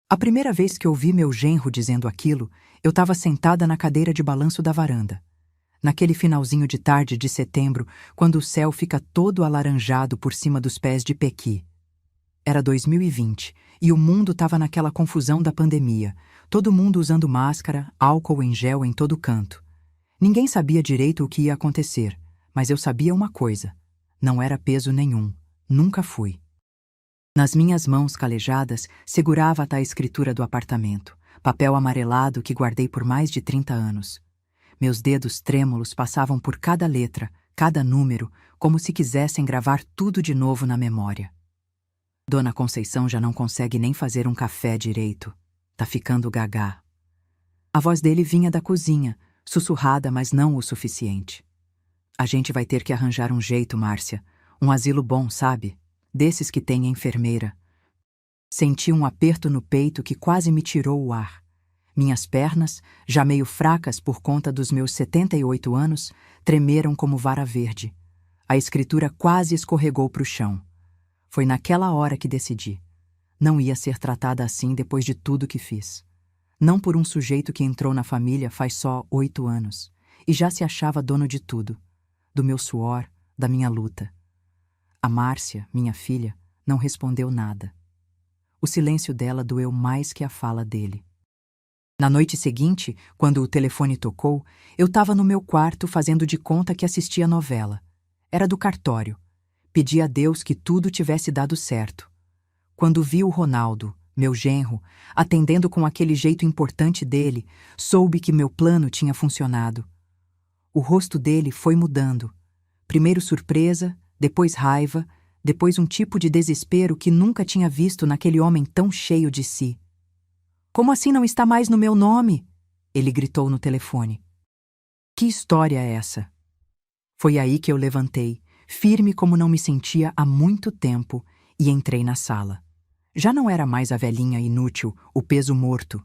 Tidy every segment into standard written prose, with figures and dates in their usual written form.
A primeira vez que ouvi meu genro dizendo aquilo, eu estava sentada na cadeira de balanço da varanda. Naquele finalzinho de tarde de setembro, quando o céu fica todo alaranjado por cima dos pés de Pequi. Era 2020 e o mundo estava naquela confusão da pandemia, todo mundo usando máscara, álcool em gel em todo canto. Ninguém sabia direito o que ia acontecer, mas eu sabia uma coisa: não era peso nenhum, nunca fui. Nas minhas mãos calejadas, segurava a escritura do apartamento, papel amarelado que guardei por mais de 30 anos. Meus dedos trêmulos passavam por cada letra, cada número, como se quisessem gravar tudo de novo na memória. Dona Conceição já não consegue nem fazer um café direito. Tá ficando gagá. A voz dele vinha da cozinha, sussurrada, mas não o suficiente. A gente vai ter que arranjar um jeito, Márcia. Um asilo bom, sabe? Desses que tem enfermeira. Senti um aperto no peito que quase me tirou o ar. Minhas pernas, já meio fracas por conta dos meus 78 anos, tremeram como vara verde. A escritura quase escorregou para o chão. Foi naquela hora que decidi. Não ia ser tratada assim depois de tudo que fiz. Não por um sujeito que entrou na família faz só 8 anos e já se achava dono de tudo. Do meu suor, da minha luta. A Márcia, minha filha, não respondeu nada. O silêncio dela doeu mais que a fala dele. Na noite seguinte, quando o telefone tocou, eu estava no meu quarto fazendo de conta que assistia a novela. Era do cartório. Pedi a Deus que tudo tivesse dado certo. Quando vi o Ronaldo, meu genro, atendendo com aquele jeito importante dele, soube que meu plano tinha funcionado. O rosto dele foi mudando. Primeiro surpresa, depois raiva, depois um tipo de desespero que nunca tinha visto naquele homem tão cheio de si. "Como assim não está mais no meu nome?" Ele gritou no telefone. "Que história é essa?" Foi aí que eu levantei, firme como não me sentia há muito tempo, e entrei na sala. Já não era mais a velhinha inútil, o peso morto.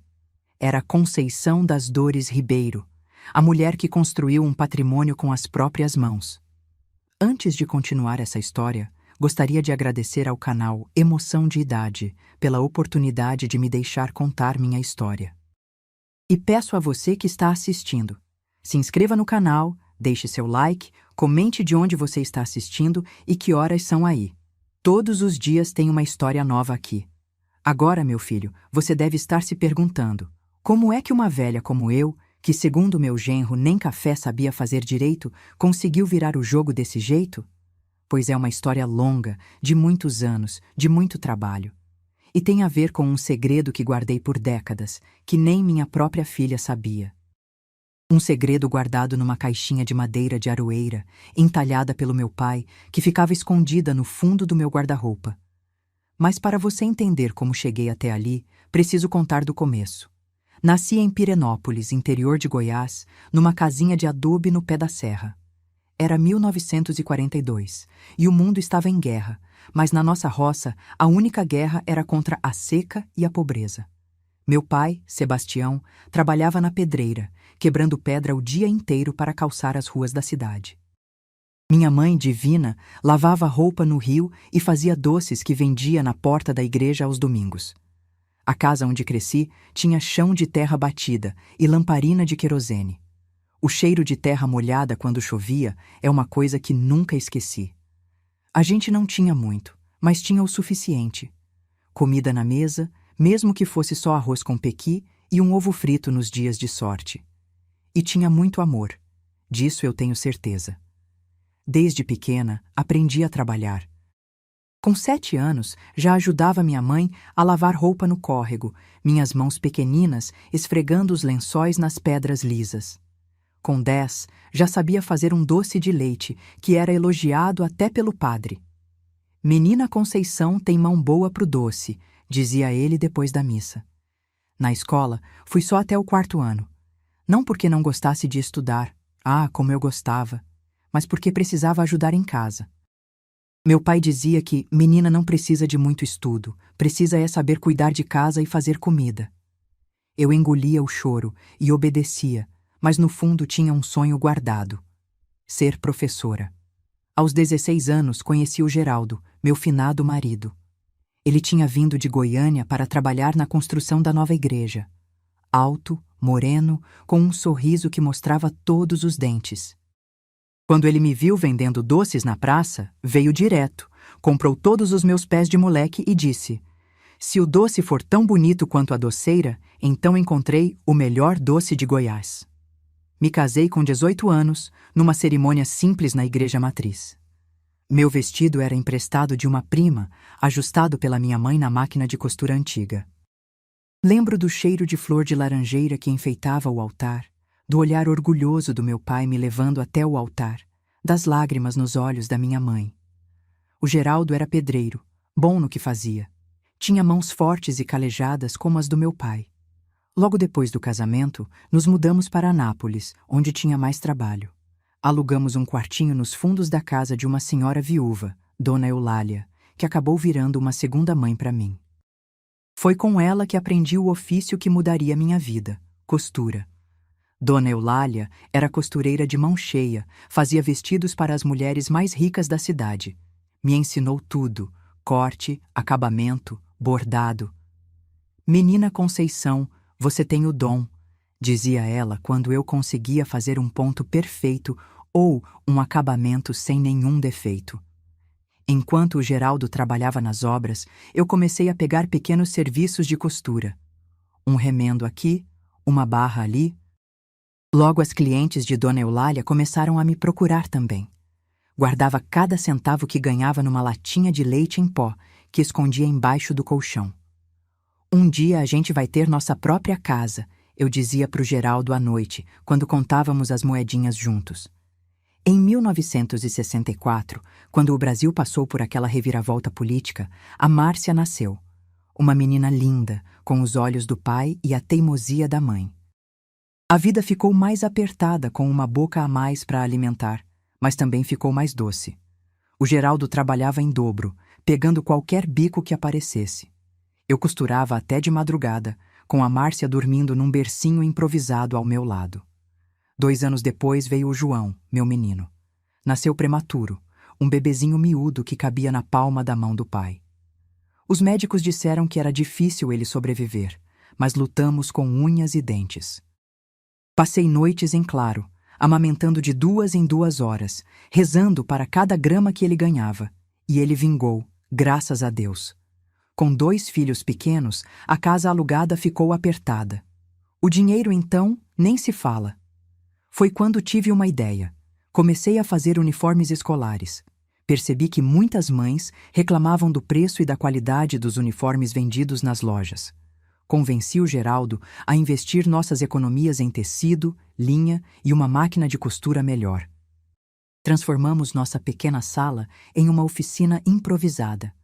Era Conceição das Dores Ribeiro, a mulher que construiu um patrimônio com as próprias mãos. Antes de continuar essa história, gostaria de agradecer ao canal Emoção de Idade pela oportunidade de me deixar contar minha história. E peço a você que está assistindo, se inscreva no canal, deixe seu like, comente de onde você está assistindo e que horas são aí. Todos os dias tem uma história nova aqui. Agora, meu filho, você deve estar se perguntando: como é que uma velha como eu, que segundo meu genro nem café sabia fazer direito, conseguiu virar o jogo desse jeito? Pois é uma história longa, de muitos anos, de muito trabalho. E tem a ver com um segredo que guardei por décadas, que nem minha própria filha sabia. Um segredo guardado numa caixinha de madeira de aroeira, entalhada pelo meu pai, que ficava escondida no fundo do meu guarda-roupa. Mas para você entender como cheguei até ali, preciso contar do começo. Nasci em Pirenópolis, interior de Goiás, numa casinha de adobe no pé da serra. Era 1942, e o mundo estava em guerra, mas na nossa roça, a única guerra era contra a seca e a pobreza. Meu pai, Sebastião, trabalhava na pedreira, quebrando pedra o dia inteiro para calçar as ruas da cidade. Minha mãe, Divina, lavava roupa no rio e fazia doces que vendia na porta da igreja aos domingos. A casa onde cresci tinha chão de terra batida e lamparina de querosene. O cheiro de terra molhada quando chovia é uma coisa que nunca esqueci. A gente não tinha muito, mas tinha o suficiente. Comida na mesa, mesmo que fosse só arroz com pequi e um ovo frito nos dias de sorte. E tinha muito amor. Disso eu tenho certeza. Desde pequena, aprendi a trabalhar. Com 7 anos, já ajudava minha mãe a lavar roupa no córrego, minhas mãos pequeninas esfregando os lençóis nas pedras lisas. Com 10, já sabia fazer um doce de leite, que era elogiado até pelo padre. "Menina Conceição tem mão boa pro doce", dizia ele depois da missa. Na escola, fui só até o 4º ano. Não porque não gostasse de estudar, como eu gostava, mas porque precisava ajudar em casa. Meu pai dizia que menina não precisa de muito estudo, precisa é saber cuidar de casa e fazer comida. Eu engolia o choro e obedecia, mas no fundo tinha um sonho guardado: ser professora. Aos 16 anos conheci o Geraldo, meu finado marido. Ele tinha vindo de Goiânia para trabalhar na construção da nova igreja. Alto, moreno, com um sorriso que mostrava todos os dentes. Quando ele me viu vendendo doces na praça, veio direto, comprou todos os meus pés de moleque e disse: "Se o doce for tão bonito quanto a doceira, então encontrei o melhor doce de Goiás." Me casei com 18 anos, numa cerimônia simples na igreja matriz. Meu vestido era emprestado de uma prima, ajustado pela minha mãe na máquina de costura antiga. Lembro do cheiro de flor de laranjeira que enfeitava o altar, do olhar orgulhoso do meu pai me levando até o altar, das lágrimas nos olhos da minha mãe. O Geraldo era pedreiro, bom no que fazia. Tinha mãos fortes e calejadas como as do meu pai. Logo depois do casamento, nos mudamos para Anápolis, onde tinha mais trabalho. Alugamos um quartinho nos fundos da casa de uma senhora viúva, Dona Eulália, que acabou virando uma segunda mãe para mim. Foi com ela que aprendi o ofício que mudaria minha vida: costura. Dona Eulália era costureira de mão cheia, fazia vestidos para as mulheres mais ricas da cidade. Me ensinou tudo: corte, acabamento, bordado. "Menina Conceição, você tem o dom", dizia ela quando eu conseguia fazer um ponto perfeito ou um acabamento sem nenhum defeito. Enquanto o Geraldo trabalhava nas obras, eu comecei a pegar pequenos serviços de costura. Um remendo aqui, uma barra ali. Logo as clientes de Dona Eulália começaram a me procurar também. Guardava cada centavo que ganhava numa latinha de leite em pó, que escondia embaixo do colchão. "Um dia a gente vai ter nossa própria casa", eu dizia para o Geraldo à noite, quando contávamos as moedinhas juntos. Em 1964, quando o Brasil passou por aquela reviravolta política, a Márcia nasceu. Uma menina linda, com os olhos do pai e a teimosia da mãe. A vida ficou mais apertada com uma boca a mais para alimentar, mas também ficou mais doce. O Geraldo trabalhava em dobro, pegando qualquer bico que aparecesse. Eu costurava até de madrugada, com a Márcia dormindo num bercinho improvisado ao meu lado. 2 anos depois veio o João, meu menino. Nasceu prematuro, um bebezinho miúdo que cabia na palma da mão do pai. Os médicos disseram que era difícil ele sobreviver, mas lutamos com unhas e dentes. Passei noites em claro, amamentando de 2 em 2 horas, rezando para cada grama que ele ganhava, e ele vingou, graças a Deus. Com 2 filhos pequenos, a casa alugada ficou apertada. O dinheiro, então, nem se fala. Foi quando tive uma ideia. Comecei a fazer uniformes escolares. Percebi que muitas mães reclamavam do preço e da qualidade dos uniformes vendidos nas lojas. Convenci o Geraldo a investir nossas economias em tecido, linha e uma máquina de costura melhor. Transformamos nossa pequena sala em uma oficina improvisada.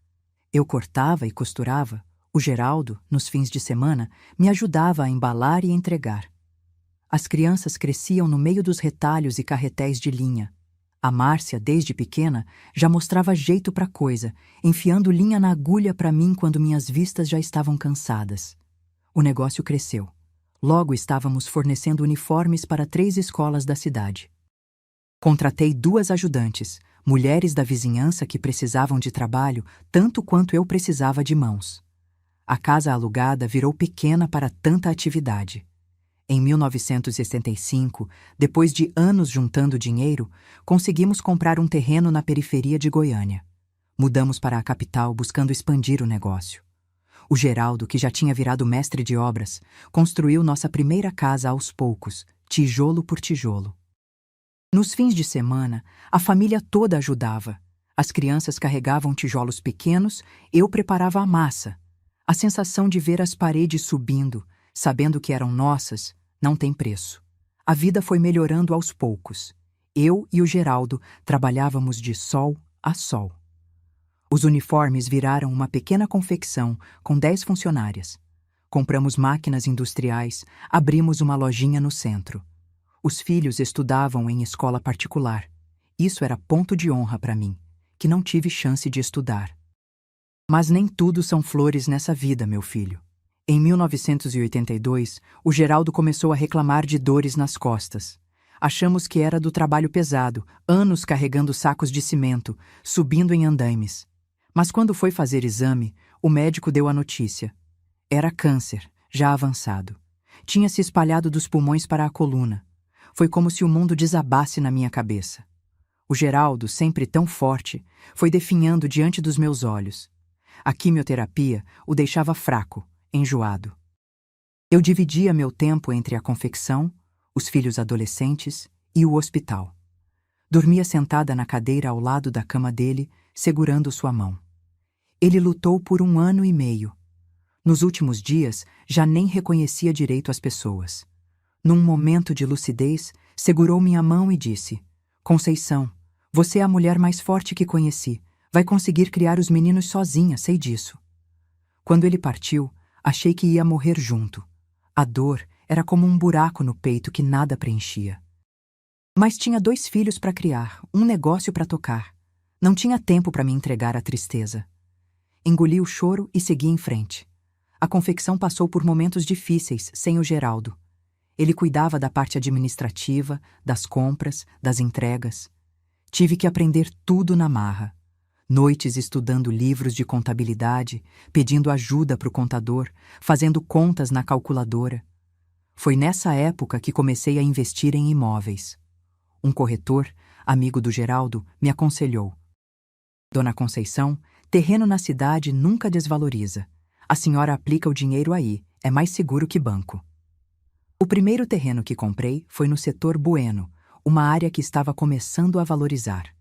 Eu cortava e costurava, o Geraldo, nos fins de semana, me ajudava a embalar e entregar. As crianças cresciam no meio dos retalhos e carretéis de linha. A Márcia, desde pequena, já mostrava jeito para coisa, enfiando linha na agulha para mim quando minhas vistas já estavam cansadas. O negócio cresceu. Logo estávamos fornecendo uniformes para 3 escolas da cidade. Contratei 2 ajudantes, mulheres da vizinhança que precisavam de trabalho tanto quanto eu precisava de mãos. A casa alugada virou pequena para tanta atividade. Em 1965, depois de anos juntando dinheiro, conseguimos comprar um terreno na periferia de Goiânia. Mudamos para a capital buscando expandir o negócio. O Geraldo, que já tinha virado mestre de obras, construiu nossa primeira casa aos poucos, tijolo por tijolo. Nos fins de semana, a família toda ajudava. As crianças carregavam tijolos pequenos, eu preparava a massa. A sensação de ver as paredes subindo, sabendo que eram nossas, não tem preço. A vida foi melhorando aos poucos. Eu e o Geraldo trabalhávamos de sol a sol. Os uniformes viraram uma pequena confecção com 10 funcionárias. Compramos máquinas industriais, abrimos uma lojinha no centro. Os filhos estudavam em escola particular. Isso era ponto de honra para mim, que não tive chance de estudar. Mas nem tudo são flores nessa vida, meu filho. Em 1982, o Geraldo começou a reclamar de dores nas costas. Achamos que era do trabalho pesado, anos carregando sacos de cimento, subindo em andaimes. Mas quando foi fazer exame, O médico deu a notícia. Era câncer, já avançado. Tinha se espalhado dos pulmões para a coluna. Foi como se o mundo desabasse na minha cabeça. O Geraldo, sempre tão forte, foi definhando diante dos meus olhos. A quimioterapia o deixava fraco, enjoado. Eu dividia meu tempo entre a confecção, os filhos adolescentes e o hospital. Dormia sentada na cadeira ao lado da cama dele, segurando sua mão. Ele lutou por 1 ano e meio. Nos últimos dias, já nem reconhecia direito as pessoas. Num momento de lucidez, segurou minha mão e disse: Conceição, você é a mulher mais forte que conheci. Vai conseguir criar os meninos sozinha, sei disso. Quando ele partiu, achei que ia morrer junto. A dor era como um buraco no peito que nada preenchia. Mas tinha 2 filhos para criar, um negócio para tocar. Não tinha tempo para me entregar à tristeza. Engoli o choro e segui em frente. A confecção passou por momentos difíceis sem o Geraldo. Ele cuidava da parte administrativa, das compras, das entregas. Tive que aprender tudo na marra. Noites estudando livros de contabilidade, pedindo ajuda para o contador, fazendo contas na calculadora. Foi nessa época que comecei a investir em imóveis. Um corretor, amigo do Geraldo, me aconselhou: Dona Conceição, terreno na cidade nunca desvaloriza. A senhora aplica o dinheiro aí, é mais seguro que banco. O primeiro terreno que comprei foi no setor Bueno, uma área que estava começando a valorizar.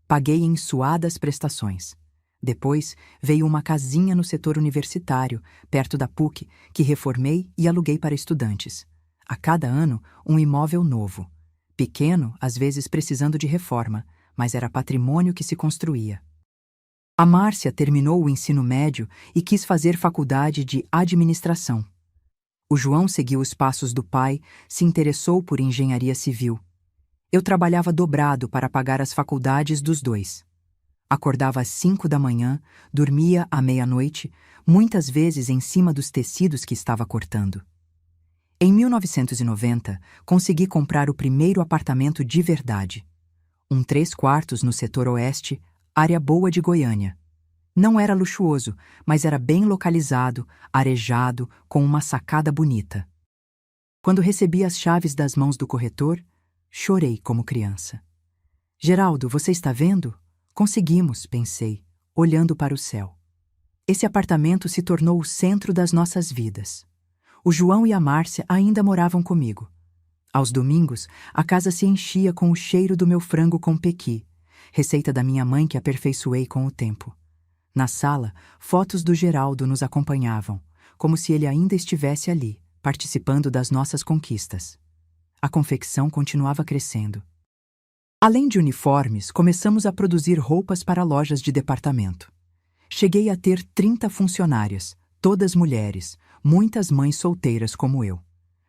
Paguei em suadas prestações. Depois veio uma casinha no setor universitário, perto da PUC, que reformei e aluguei para estudantes. A cada ano, um imóvel novo. Pequeno, às vezes precisando de reforma, mas era patrimônio que se construía. A Márcia terminou o ensino médio e quis fazer faculdade de administração. O João seguiu os passos do pai, se interessou por engenharia civil. Eu trabalhava dobrado para pagar as faculdades dos 2. Acordava às 5 da manhã, dormia à meia-noite, muitas vezes em cima dos tecidos que estava cortando. Em 1990, consegui comprar o primeiro apartamento de verdade. Um 3 quartos no setor oeste, área boa de Goiânia. Não era luxuoso, mas era bem localizado, arejado, com uma sacada bonita. Quando recebi as chaves das mãos do corretor, chorei como criança. Geraldo, você está vendo? Conseguimos, pensei, olhando para o céu. Esse apartamento se tornou o centro das nossas vidas. O João e a Márcia ainda moravam comigo. Aos domingos, a casa se enchia com o cheiro do meu frango com pequi, receita da minha mãe que aperfeiçoei com o tempo. Na sala, fotos do Geraldo nos acompanhavam, como se ele ainda estivesse ali, participando das nossas conquistas. A confecção continuava crescendo. Além de uniformes, começamos a produzir roupas para lojas de departamento. Cheguei a ter 30 funcionárias, todas mulheres, muitas mães solteiras como eu.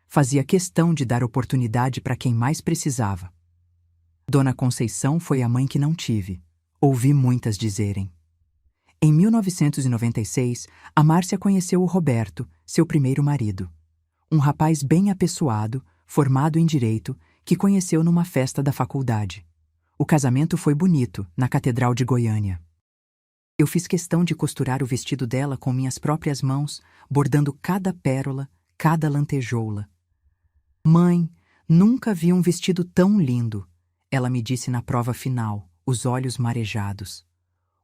Fazia questão de dar oportunidade para quem mais precisava. Dona Conceição foi a mãe que não tive. Ouvi muitas dizerem. Em 1996, a Márcia conheceu o Roberto, seu primeiro marido. Um rapaz bem apessoado, formado em direito, que conheceu numa festa da faculdade. O casamento foi bonito, na Catedral de Goiânia. Eu fiz questão de costurar o vestido dela com minhas próprias mãos, bordando cada pérola, cada lantejoula. Mãe, nunca vi um vestido tão lindo, ela me disse na prova final, os olhos marejados.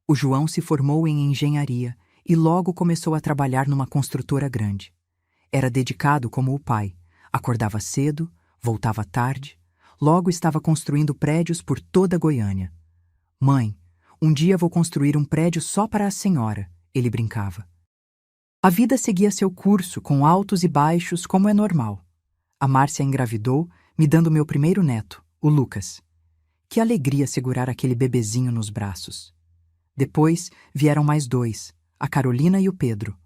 O João se formou em engenharia e logo começou a trabalhar numa construtora grande. Era dedicado como o pai, acordava cedo, voltava tarde, logo estava construindo prédios por toda Goiânia. Mãe, um dia vou construir um prédio só para a senhora, ele brincava. A vida seguia seu curso, com altos e baixos, como é normal. A Márcia engravidou, me dando meu primeiro neto, o Lucas. Que alegria segurar aquele bebezinho nos braços. Depois vieram mais 2, a Carolina e o Pedro.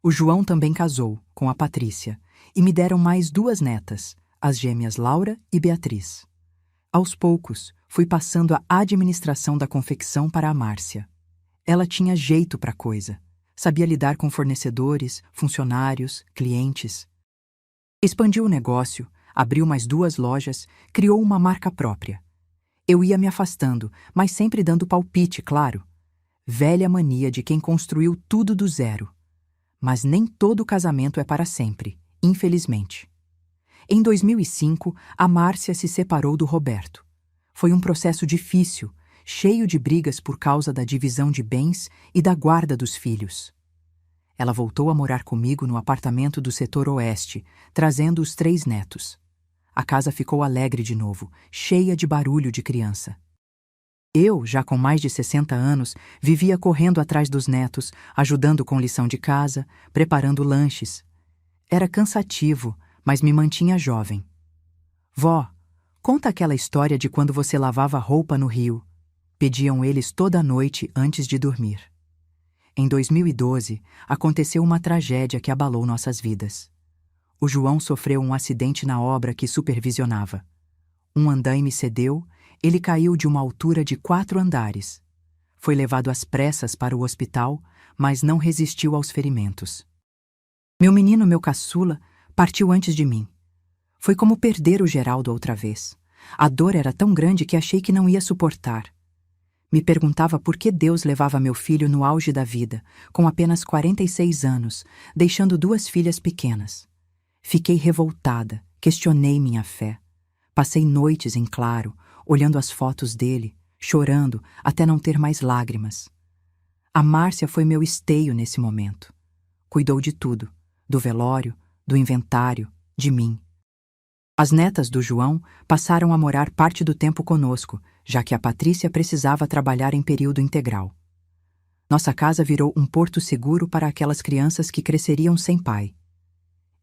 O João também casou, com a Patrícia, e me deram mais 2 netas, as gêmeas Laura e Beatriz. Aos poucos, fui passando a administração da confecção para a Márcia. Ela tinha jeito para a coisa. Sabia lidar com fornecedores, funcionários, clientes. Expandiu o negócio, abriu mais 2 lojas, criou uma marca própria. Eu ia me afastando, mas sempre dando palpite, claro. Velha mania de quem construiu tudo do zero. Mas nem todo casamento é para sempre, infelizmente. Em 2005, a Márcia se separou do Roberto. Foi um processo difícil, cheio de brigas por causa da divisão de bens e da guarda dos filhos. Ela voltou a morar comigo no apartamento do setor oeste, trazendo os 3 netos. A casa ficou alegre de novo, cheia de barulho de criança. Eu, já com mais de 60 anos, vivia correndo atrás dos netos, ajudando com lição de casa, preparando lanches. Era cansativo, mas me mantinha jovem. Vó, conta aquela história de quando você lavava roupa no rio. Pediam eles toda noite antes de dormir. Em 2012, aconteceu uma tragédia que abalou nossas vidas. O João sofreu um acidente na obra que supervisionava. Um andaime cedeu, ele caiu de uma altura de 4 andares. Foi levado às pressas para o hospital, mas não resistiu aos ferimentos. Meu caçula, partiu antes de mim. Foi como perder o Geraldo outra vez. A dor era tão grande que achei que não ia suportar. Me perguntava por que Deus levava meu filho no auge da vida, com apenas 46 anos, deixando 2 filhas pequenas. Fiquei revoltada, questionei minha fé. Passei noites em claro, olhando as fotos dele, chorando até não ter mais lágrimas. A Márcia foi meu esteio nesse momento. Cuidou de tudo, do velório, do inventário, de mim. As netas do João passaram a morar parte do tempo conosco, já que a Patrícia precisava trabalhar em período integral. Nossa casa virou um porto seguro para aquelas crianças que cresceriam sem pai.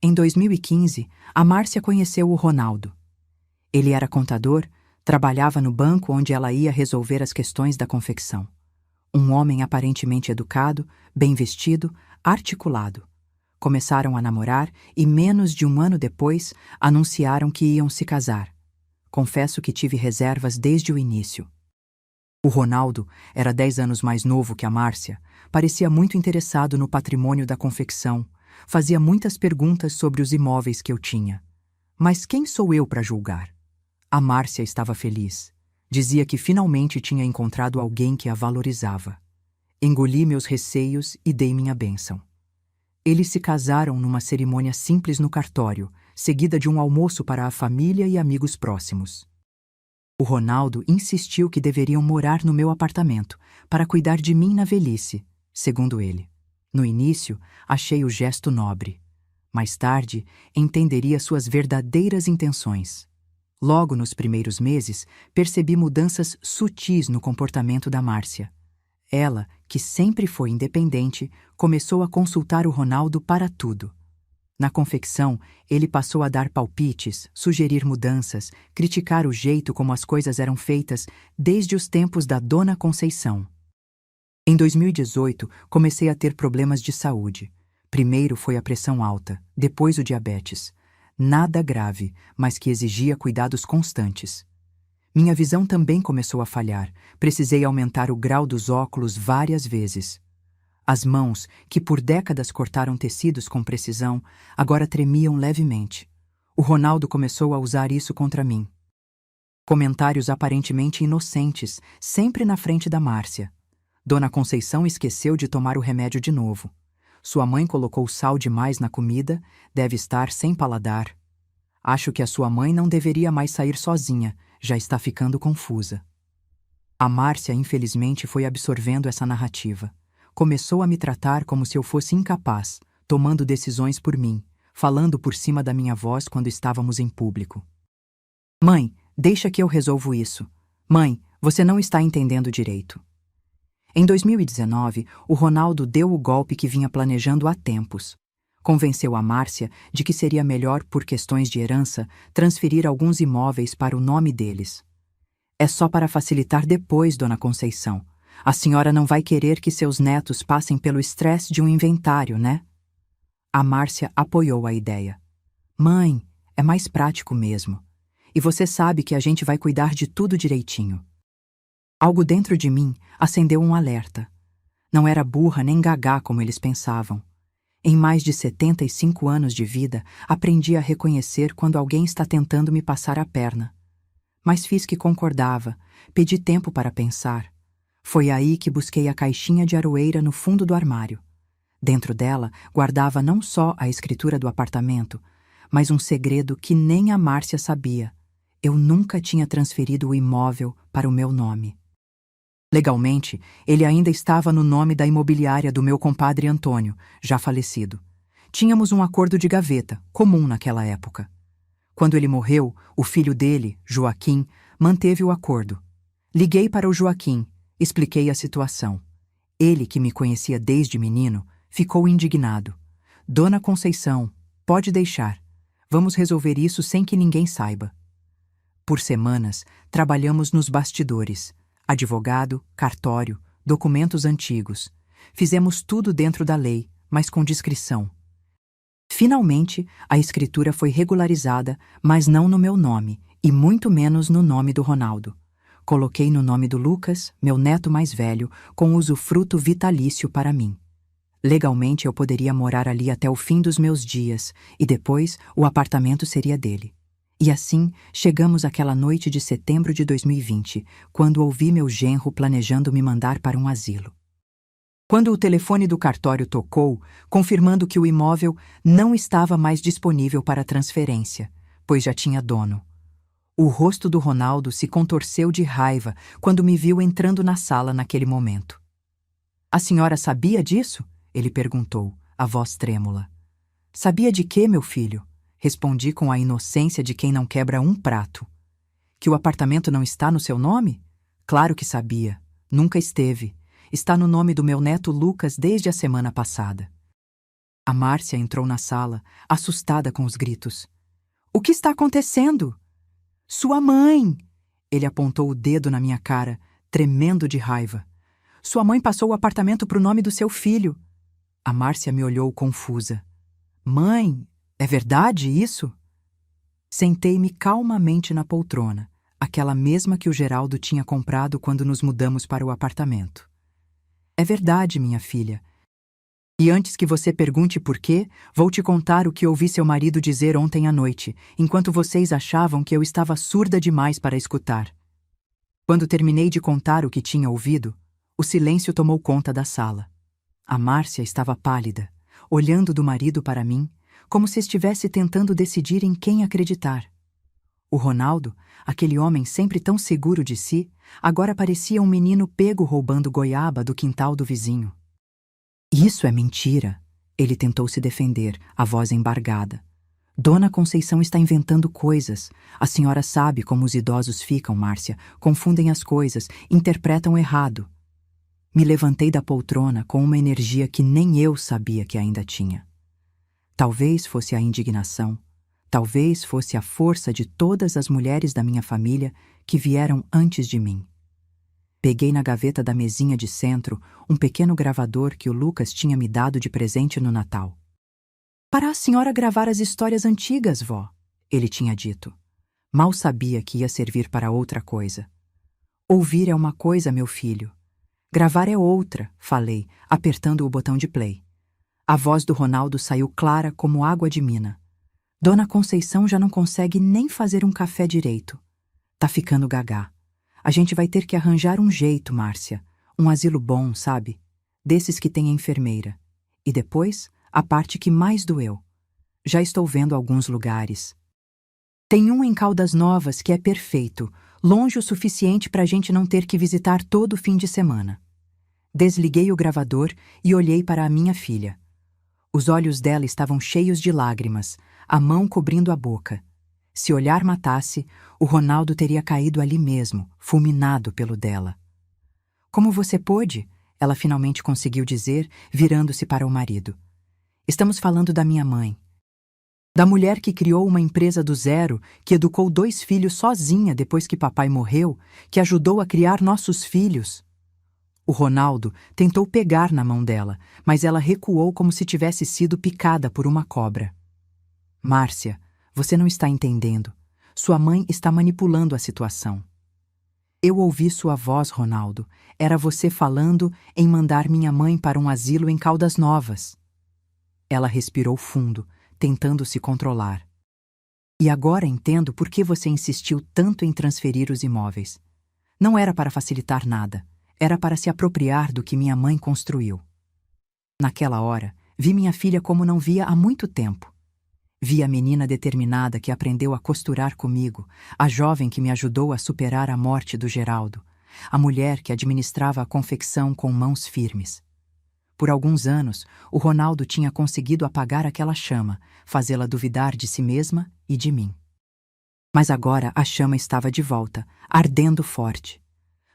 Em 2015, a Márcia conheceu o Ronaldo. Ele era contador, trabalhava no banco onde ela ia resolver as questões da confecção. Um homem aparentemente educado, bem vestido, articulado. Começaram a namorar e, menos de 1 ano depois, anunciaram que iam se casar. Confesso que tive reservas desde o início. O Ronaldo era 10 anos mais novo que a Márcia, parecia muito interessado no patrimônio da confecção, fazia muitas perguntas sobre os imóveis que eu tinha. Mas quem sou eu para julgar? A Márcia estava feliz. Dizia que finalmente tinha encontrado alguém que a valorizava. Engoli meus receios e dei minha bênção. Eles se casaram numa cerimônia simples no cartório, seguida de um almoço para a família e amigos próximos. O Ronaldo insistiu que deveriam morar no meu apartamento, para cuidar de mim na velhice, segundo ele. No início, achei o gesto nobre. Mais tarde, entenderia suas verdadeiras intenções. Logo nos primeiros meses, percebi mudanças sutis no comportamento da Márcia. Ela, que sempre foi independente, começou a consultar o Ronaldo para tudo. Na confecção, ele passou a dar palpites, sugerir mudanças, criticar o jeito como as coisas eram feitas desde os tempos da Dona Conceição. Em 2018, comecei a ter problemas de saúde. Primeiro foi a pressão alta, depois o diabetes. Nada grave, mas que exigia cuidados constantes. Minha visão também começou a falhar. Precisei aumentar o grau dos óculos várias vezes. As mãos, que por décadas cortaram tecidos com precisão, agora tremiam levemente. O Ronaldo começou a usar isso contra mim. Comentários aparentemente inocentes, sempre na frente da Márcia. Dona Conceição esqueceu de tomar o remédio de novo. Sua mãe colocou sal demais na comida, deve estar sem paladar. Acho que a sua mãe não deveria mais sair sozinha, já está ficando confusa. A Márcia, infelizmente, foi absorvendo essa narrativa. Começou a me tratar como se eu fosse incapaz, tomando decisões por mim, falando por cima da minha voz quando estávamos em público. Mãe, deixa que eu resolvo isso. Mãe, você não está entendendo direito. Em 2019, o Ronaldo deu o golpe que vinha planejando há tempos. Convenceu a Márcia de que seria melhor, por questões de herança, transferir alguns imóveis para o nome deles. É só para facilitar depois, Dona Conceição. A senhora não vai querer que seus netos passem pelo estresse de um inventário, né? A Márcia apoiou a ideia. Mãe, é mais prático mesmo. E você sabe que a gente vai cuidar de tudo direitinho. Algo dentro de mim acendeu um alerta. Não era burra nem gagá como eles pensavam. Em mais de 75 anos de vida, aprendi a reconhecer quando alguém está tentando me passar a perna. Mas fiz que concordava, pedi tempo para pensar. Foi aí que busquei a caixinha de aroeira no fundo do armário. Dentro dela, guardava não só a escritura do apartamento, mas um segredo que nem a Márcia sabia. Eu nunca tinha transferido o imóvel para o meu nome. Legalmente, ele ainda estava no nome da imobiliária do meu compadre Antônio, já falecido. Tínhamos um acordo de gaveta, comum naquela época. Quando ele morreu, o filho dele, Joaquim, manteve o acordo. Liguei para o Joaquim, expliquei a situação. Ele, que me conhecia desde menino, ficou indignado. Dona Conceição, pode deixar. Vamos resolver isso sem que ninguém saiba. Por semanas, trabalhamos nos bastidores. Advogado, cartório, documentos antigos. Fizemos tudo dentro da lei, mas com discrição. Finalmente, a escritura foi regularizada, mas não no meu nome, e muito menos no nome do Ronaldo. Coloquei no nome do Lucas, meu neto mais velho, com usufruto vitalício para mim. Legalmente eu poderia morar ali até o fim dos meus dias, e depois o apartamento seria dele. E assim, chegamos àquela noite de setembro de 2020, quando ouvi meu genro planejando me mandar para um asilo. Quando o telefone do cartório tocou, confirmando que o imóvel não estava mais disponível para transferência, pois já tinha dono. O rosto do Ronaldo se contorceu de raiva quando me viu entrando na sala naquele momento. "A senhora sabia disso?" ele perguntou, a voz trêmula. "Sabia de quê, meu filho?" Respondi com a inocência de quem não quebra um prato. "Que o apartamento não está no seu nome?" "Claro que sabia. Nunca esteve. Está no nome do meu neto Lucas desde a semana passada." A Márcia entrou na sala, assustada com os gritos. "O que está acontecendo?" "Sua mãe!" Ele apontou o dedo na minha cara, tremendo de raiva. "Sua mãe passou o apartamento para o nome do seu filho." A Márcia me olhou confusa. "Mãe, é verdade isso?" Sentei-me calmamente na poltrona, aquela mesma que o Geraldo tinha comprado quando nos mudamos para o apartamento. "É verdade, minha filha. E antes que você pergunte por quê, vou te contar o que ouvi seu marido dizer ontem à noite, enquanto vocês achavam que eu estava surda demais para escutar." Quando terminei de contar o que tinha ouvido, o silêncio tomou conta da sala. A Márcia estava pálida, olhando do marido para mim, como se estivesse tentando decidir em quem acreditar. O Ronaldo, aquele homem sempre tão seguro de si, agora parecia um menino pego roubando goiaba do quintal do vizinho. "Isso é mentira", ele tentou se defender, a voz embargada. "Dona Conceição está inventando coisas. A senhora sabe como os idosos ficam, Márcia, confundem as coisas, interpretam errado." Me levantei da poltrona com uma energia que nem eu sabia que ainda tinha. Talvez fosse a indignação, talvez fosse a força de todas as mulheres da minha família que vieram antes de mim. Peguei na gaveta da mesinha de centro um pequeno gravador que o Lucas tinha me dado de presente no Natal. "Para a senhora gravar as histórias antigas, vó", ele tinha dito. Mal sabia que ia servir para outra coisa. "Ouvir é uma coisa, meu filho. Gravar é outra", falei, apertando o botão de play. A voz do Ronaldo saiu clara como água de mina. "Dona Conceição já não consegue nem fazer um café direito. Tá ficando gagá. A gente vai ter que arranjar um jeito, Márcia. Um asilo bom, sabe? Desses que tem a enfermeira. E depois, a parte que mais doeu. Já estou vendo alguns lugares. Tem um em Caldas Novas que é perfeito, longe o suficiente para a gente não ter que visitar todo fim de semana." Desliguei o gravador e olhei para a minha filha. Os olhos dela estavam cheios de lágrimas, a mão cobrindo a boca. Se olhar matasse, o Ronaldo teria caído ali mesmo, fulminado pelo dela. "Como você pôde?" ela finalmente conseguiu dizer, virando-se para o marido. "Estamos falando da minha mãe. Da mulher que criou uma empresa do zero, que educou 2 filhos sozinha depois que papai morreu, que ajudou a criar nossos filhos." O Ronaldo tentou pegar na mão dela, mas ela recuou como se tivesse sido picada por uma cobra. "Márcia, você não está entendendo. Sua mãe está manipulando a situação." "Eu ouvi sua voz, Ronaldo. Era você falando em mandar minha mãe para um asilo em Caldas Novas." Ela respirou fundo, tentando se controlar. "E agora entendo por que você insistiu tanto em transferir os imóveis. Não era para facilitar nada. era para se apropriar do que minha mãe construiu. Naquela hora, vi minha filha como não via há muito tempo. Vi a menina determinada que aprendeu a costurar comigo, a jovem que me ajudou a superar a morte do Geraldo, a mulher que administrava a confecção com mãos firmes. Por alguns anos, o Ronaldo tinha conseguido apagar aquela chama, fazê-la duvidar de si mesma e de mim. Mas agora a chama estava de volta, ardendo forte.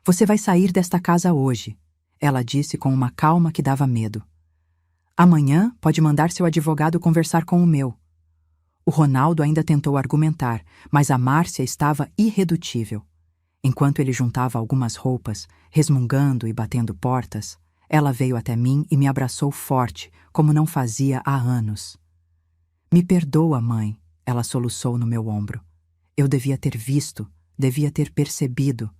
Você vai sair desta casa hoje, ela disse com uma calma que dava medo. Amanhã pode mandar seu advogado conversar com o meu. O Ronaldo ainda tentou argumentar, mas a Márcia estava irredutível. Enquanto ele juntava algumas roupas, resmungando e batendo portas, ela veio até mim e me abraçou forte, como não fazia há anos. Me perdoa, mãe, ela soluçou no meu ombro. Eu devia ter visto, devia ter percebido.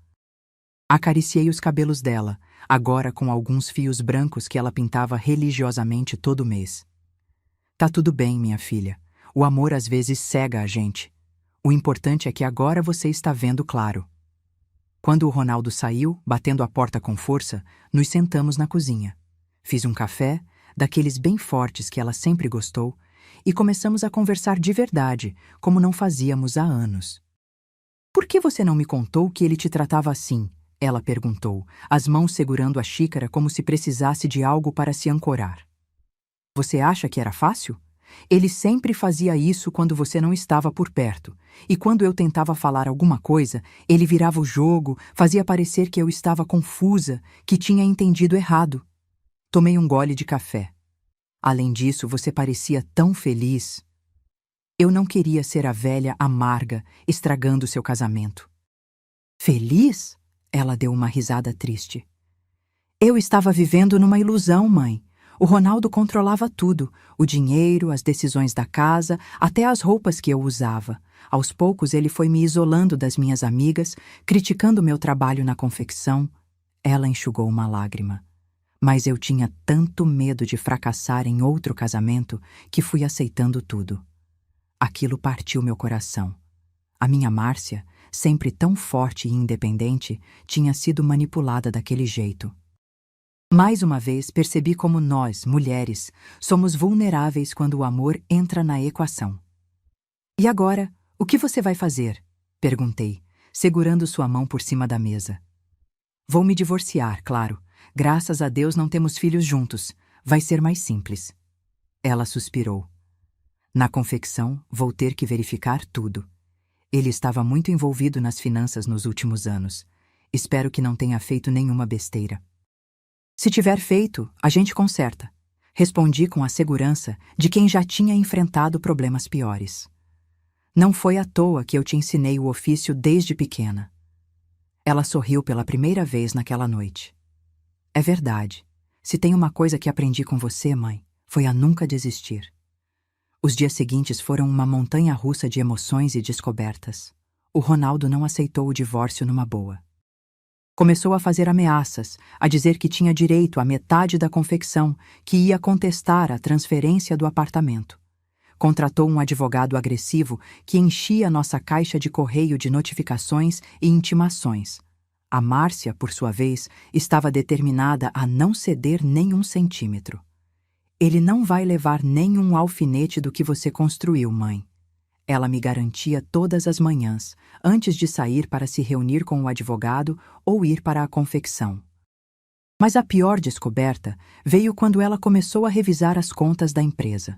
Acariciei os cabelos dela, agora com alguns fios brancos que ela pintava religiosamente todo mês. Tá tudo bem, minha filha. O amor às vezes cega a gente. O importante é que agora você está vendo claro. Quando o Ronaldo saiu, batendo a porta com força, nos sentamos na cozinha. Fiz um café, daqueles bem fortes que ela sempre gostou, e começamos a conversar de verdade, como não fazíamos há anos. Por que você não me contou que ele te tratava assim? Ela perguntou, as mãos segurando a xícara como se precisasse de algo para se ancorar. Você acha que era fácil? Ele sempre fazia isso quando você não estava por perto, e quando eu tentava falar alguma coisa, ele virava o jogo, fazia parecer que eu estava confusa, que tinha entendido errado. Tomei um gole de café. Além disso, você parecia tão feliz. Eu não queria ser a velha amarga, estragando seu casamento. Feliz? Ela deu uma risada triste. Eu estava vivendo numa ilusão, mãe. O Ronaldo controlava tudo, o dinheiro, as decisões da casa, até as roupas que eu usava. Aos poucos ele foi me isolando das minhas amigas, criticando meu trabalho na confecção. Ela enxugou uma lágrima. Mas eu tinha tanto medo de fracassar em outro casamento que fui aceitando tudo. Aquilo partiu meu coração. A minha Márcia, sempre tão forte e independente, tinha sido manipulada daquele jeito. Mais uma vez percebi como nós, mulheres, somos vulneráveis quando o amor entra na equação. E agora, o que você vai fazer? Perguntei, segurando sua mão por cima da mesa. Vou me divorciar, claro. Graças a Deus não temos filhos juntos. Vai ser mais simples. Ela suspirou. Na confecção, vou ter que verificar tudo. Ele estava muito envolvido nas finanças nos últimos anos. Espero que não tenha feito nenhuma besteira. Se tiver feito, a gente conserta. Respondi com a segurança de quem já tinha enfrentado problemas piores. Não foi à toa que eu te ensinei o ofício desde pequena. Ela sorriu pela primeira vez naquela noite. É verdade. Se tem uma coisa que aprendi com você, mãe, foi a nunca desistir. Os dias seguintes foram uma montanha-russa de emoções e descobertas. O Ronaldo não aceitou o divórcio numa boa. Começou a fazer ameaças, a dizer que tinha direito à metade da confecção, que ia contestar a transferência do apartamento. Contratou um advogado agressivo que enchia nossa caixa de correio de notificações e intimações. A Márcia, por sua vez, estava determinada a não ceder nem um centímetro. Ele não vai levar nenhum alfinete do que você construiu, mãe. Ela me garantia todas as manhãs, antes de sair para se reunir com o advogado ou ir para a confecção. Mas a pior descoberta veio quando ela começou a revisar as contas da empresa.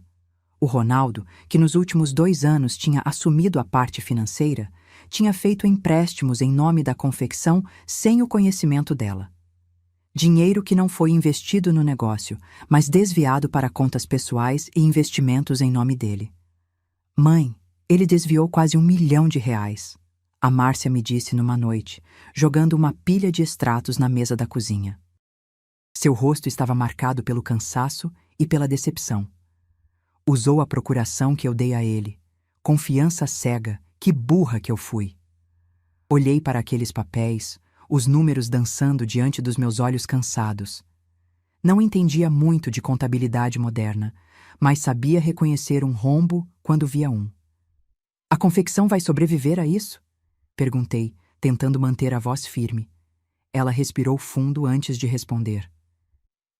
O Ronaldo, que nos últimos 2 anos tinha assumido a parte financeira, tinha feito empréstimos em nome da confecção sem o conhecimento dela. Dinheiro que não foi investido no negócio, mas desviado para contas pessoais e investimentos em nome dele. Mãe, ele desviou quase R$1 milhão. A Márcia me disse numa noite, jogando uma pilha de extratos na mesa da cozinha. Seu rosto estava marcado pelo cansaço e pela decepção. Usou a procuração que eu dei a ele. Confiança cega, que burra que eu fui. Olhei para aqueles papéis, os números dançando diante dos meus olhos cansados. Não entendia muito de contabilidade moderna, mas sabia reconhecer um rombo quando via um. A confecção vai sobreviver a isso? Perguntei, tentando manter a voz firme. Ela respirou fundo antes de responder.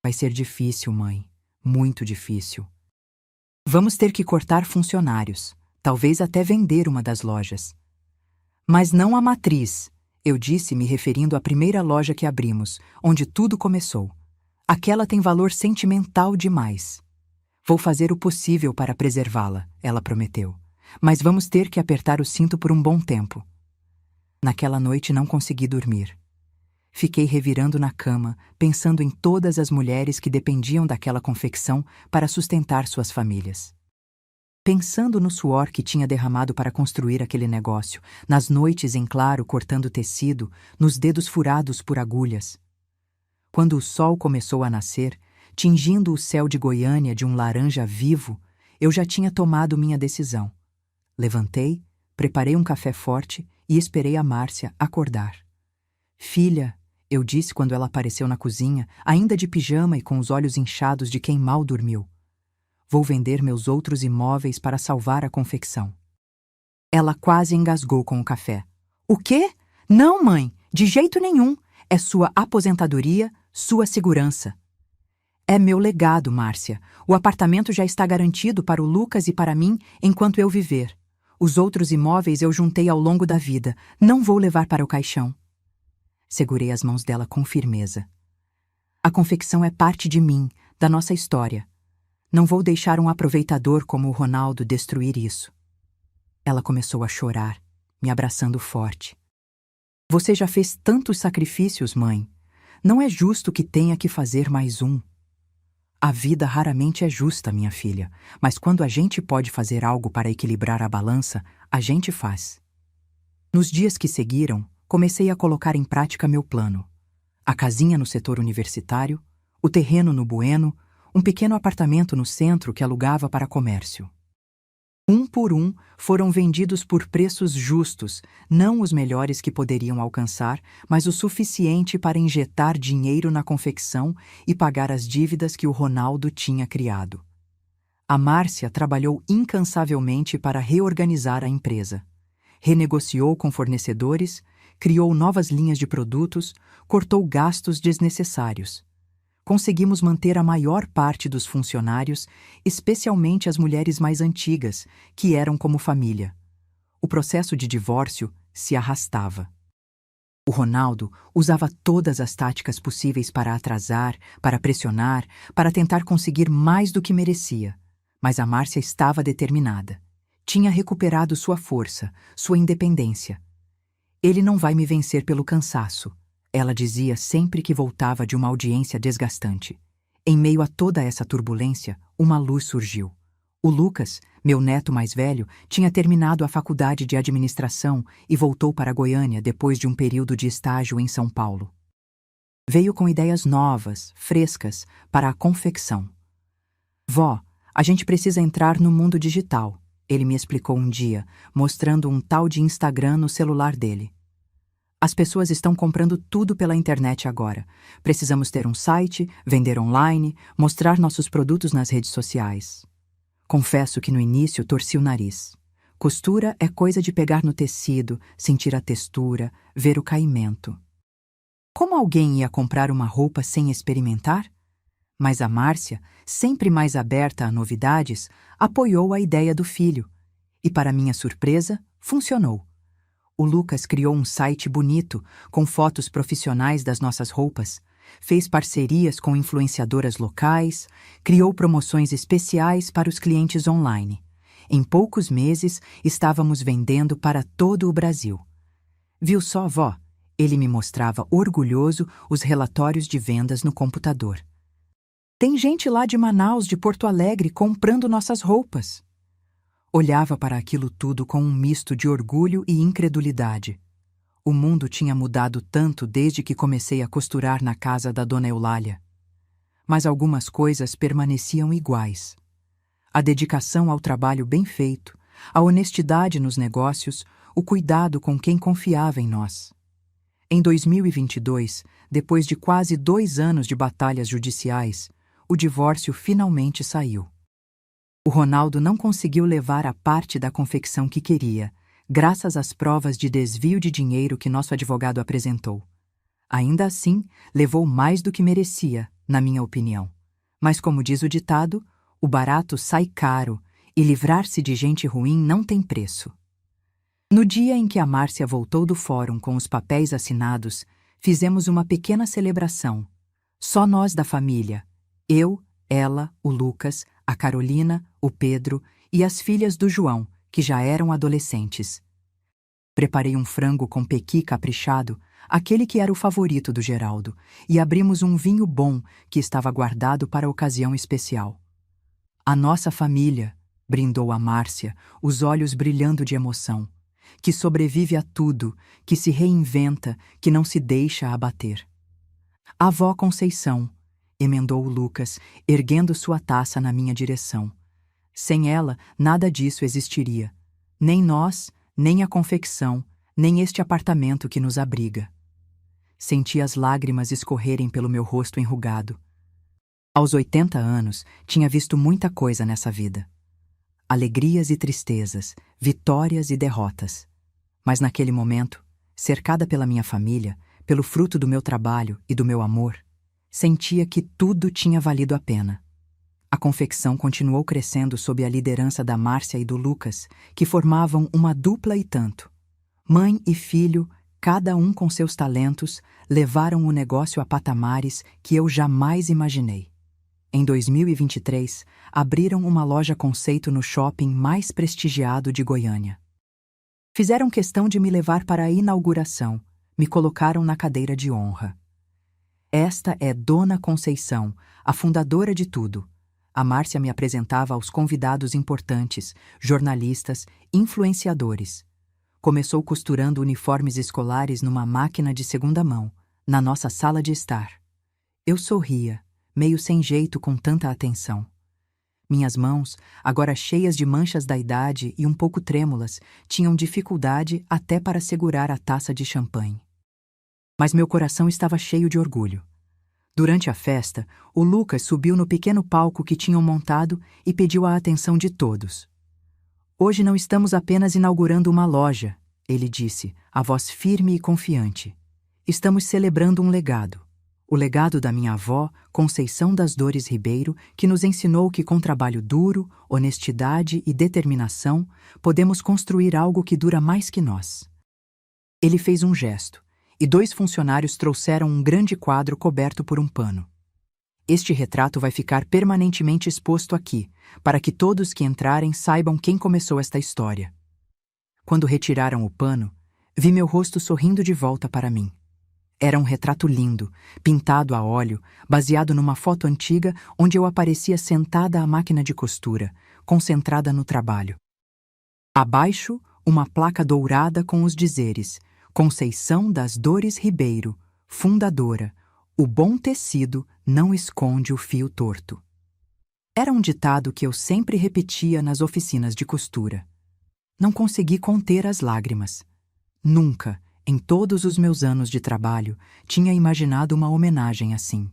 Vai ser difícil, mãe. Muito difícil. Vamos ter que cortar funcionários, talvez até vender uma das lojas. Mas não a matriz, eu disse, me referindo à primeira loja que abrimos, onde tudo começou. Aquela tem valor sentimental demais. Vou fazer o possível para preservá-la, ela prometeu. Mas vamos ter que apertar o cinto por um bom tempo. Naquela noite não consegui dormir. Fiquei revirando na cama, pensando em todas as mulheres que dependiam daquela confecção para sustentar suas famílias. Pensando no suor que tinha derramado para construir aquele negócio, nas noites em claro cortando tecido, nos dedos furados por agulhas. Quando o sol começou a nascer, tingindo o céu de Goiânia de um laranja vivo, eu já tinha tomado minha decisão. Levantei, preparei um café forte e esperei a Márcia acordar. Filha, eu disse quando ela apareceu na cozinha, ainda de pijama e com os olhos inchados de quem mal dormiu. Vou vender meus outros imóveis para salvar a confecção. Ela quase engasgou com o café. O quê? Não, mãe, de jeito nenhum. É sua aposentadoria, sua segurança. É meu legado, Márcia. O apartamento já está garantido para o Lucas e para mim enquanto eu viver. Os outros imóveis eu juntei ao longo da vida. Não vou levar para o caixão. Segurei as mãos dela com firmeza. A confecção é parte de mim, da nossa história. Não vou deixar um aproveitador como o Ronaldo destruir isso. Ela começou a chorar, me abraçando forte. Você já fez tantos sacrifícios, mãe. Não é justo que tenha que fazer mais um. A vida raramente é justa, minha filha, mas quando a gente pode fazer algo para equilibrar a balança, a gente faz. Nos dias que seguiram, comecei a colocar em prática meu plano. A casinha no setor universitário, o terreno no Bueno, um pequeno apartamento no centro que alugava para comércio. Um por um, foram vendidos por preços justos, não os melhores que poderiam alcançar, mas o suficiente para injetar dinheiro na confecção e pagar as dívidas que o Ronaldo tinha criado. A Márcia trabalhou incansavelmente para reorganizar a empresa. Renegociou com fornecedores, criou novas linhas de produtos, cortou gastos desnecessários. Conseguimos manter a maior parte dos funcionários, especialmente as mulheres mais antigas, que eram como família. O processo de divórcio se arrastava. O Ronaldo usava todas as táticas possíveis para atrasar, para pressionar, para tentar conseguir mais do que merecia. Mas a Márcia estava determinada. Tinha recuperado sua força, sua independência. Ele não vai me vencer pelo cansaço, ela dizia sempre que voltava de uma audiência desgastante. Em meio a toda essa turbulência, uma luz surgiu. O Lucas, meu neto mais velho, tinha terminado a faculdade de administração e voltou para Goiânia depois de um período de estágio em São Paulo. Veio com ideias novas, frescas, para a confecção. Vó, a gente precisa entrar no mundo digital, ele me explicou um dia, mostrando um tal de Instagram no celular dele. As pessoas estão comprando tudo pela internet agora. Precisamos ter um site, vender online, mostrar nossos produtos nas redes sociais. Confesso que no início torci o nariz. Costura é coisa de pegar no tecido, sentir a textura, ver o caimento. Como alguém ia comprar uma roupa sem experimentar? Mas a Márcia, sempre mais aberta a novidades, apoiou a ideia do filho. E, para minha surpresa, funcionou. O Lucas criou um site bonito, com fotos profissionais das nossas roupas, fez parcerias com influenciadoras locais, criou promoções especiais para os clientes online. Em poucos meses, estávamos vendendo para todo o Brasil. Viu só, vó? Ele me mostrava orgulhoso os relatórios de vendas no computador. Tem gente lá de Manaus, de Porto Alegre, comprando nossas roupas. Olhava para aquilo tudo com um misto de orgulho e incredulidade. O mundo tinha mudado tanto desde que comecei a costurar na casa da dona Eulália. Mas algumas coisas permaneciam iguais. A dedicação ao trabalho bem feito, a honestidade nos negócios, o cuidado com quem confiava em nós. Em 2022, depois de quase 2 anos de batalhas judiciais, o divórcio finalmente saiu. O Ronaldo não conseguiu levar a parte da confecção que queria, graças às provas de desvio de dinheiro que nosso advogado apresentou. Ainda assim, levou mais do que merecia, na minha opinião. Mas como diz o ditado, o barato sai caro e livrar-se de gente ruim não tem preço. No dia em que a Márcia voltou do fórum com os papéis assinados, fizemos uma pequena celebração. Só nós da família. Eu, ela, o Lucas, a Carolina, o Pedro e as filhas do João, que já eram adolescentes. Preparei um frango com pequi caprichado, aquele que era o favorito do Geraldo, e abrimos um vinho bom que estava guardado para a ocasião especial. A nossa família, brindou a Márcia, os olhos brilhando de emoção, que sobrevive a tudo, que se reinventa, que não se deixa abater. A avó Conceição, emendou o Lucas, erguendo sua taça na minha direção. Sem ela, nada disso existiria. Nem nós, nem a confecção, nem este apartamento que nos abriga. Senti as lágrimas escorrerem pelo meu rosto enrugado. Aos 80 anos, tinha visto muita coisa nessa vida. Alegrias e tristezas, vitórias e derrotas. Mas naquele momento, cercada pela minha família, pelo fruto do meu trabalho e do meu amor, sentia que tudo tinha valido a pena. A confecção continuou crescendo sob a liderança da Márcia e do Lucas, que formavam uma dupla e tanto. Mãe e filho, cada um com seus talentos, levaram o negócio a patamares que eu jamais imaginei. Em 2023, abriram uma loja conceito no shopping mais prestigiado de Goiânia. Fizeram questão de me levar para a inauguração, me colocaram na cadeira de honra. Esta é Dona Conceição, a fundadora de tudo. A Márcia me apresentava aos convidados importantes, jornalistas, influenciadores. Começou costurando uniformes escolares numa máquina de segunda mão, na nossa sala de estar. Eu sorria, meio sem jeito com tanta atenção. Minhas mãos, agora cheias de manchas da idade e um pouco trêmulas, tinham dificuldade até para segurar a taça de champanhe. Mas meu coração estava cheio de orgulho. Durante a festa, o Lucas subiu no pequeno palco que tinham montado e pediu a atenção de todos. Hoje não estamos apenas inaugurando uma loja, ele disse, a voz firme e confiante. Estamos celebrando um legado. O legado da minha avó, Conceição das Dores Ribeiro, que nos ensinou que com trabalho duro, honestidade e determinação, podemos construir algo que dura mais que nós. Ele fez um gesto, e 2 funcionários trouxeram um grande quadro coberto por um pano. Este retrato vai ficar permanentemente exposto aqui, para que todos que entrarem saibam quem começou esta história. Quando retiraram o pano, vi meu rosto sorrindo de volta para mim. Era um retrato lindo, pintado a óleo, baseado numa foto antiga onde eu aparecia sentada à máquina de costura, concentrada no trabalho. Abaixo, uma placa dourada com os dizeres: Conceição das Dores Ribeiro, fundadora, o bom tecido não esconde o fio torto. Era um ditado que eu sempre repetia nas oficinas de costura. Não consegui conter as lágrimas. Nunca, em todos os meus anos de trabalho, tinha imaginado uma homenagem assim.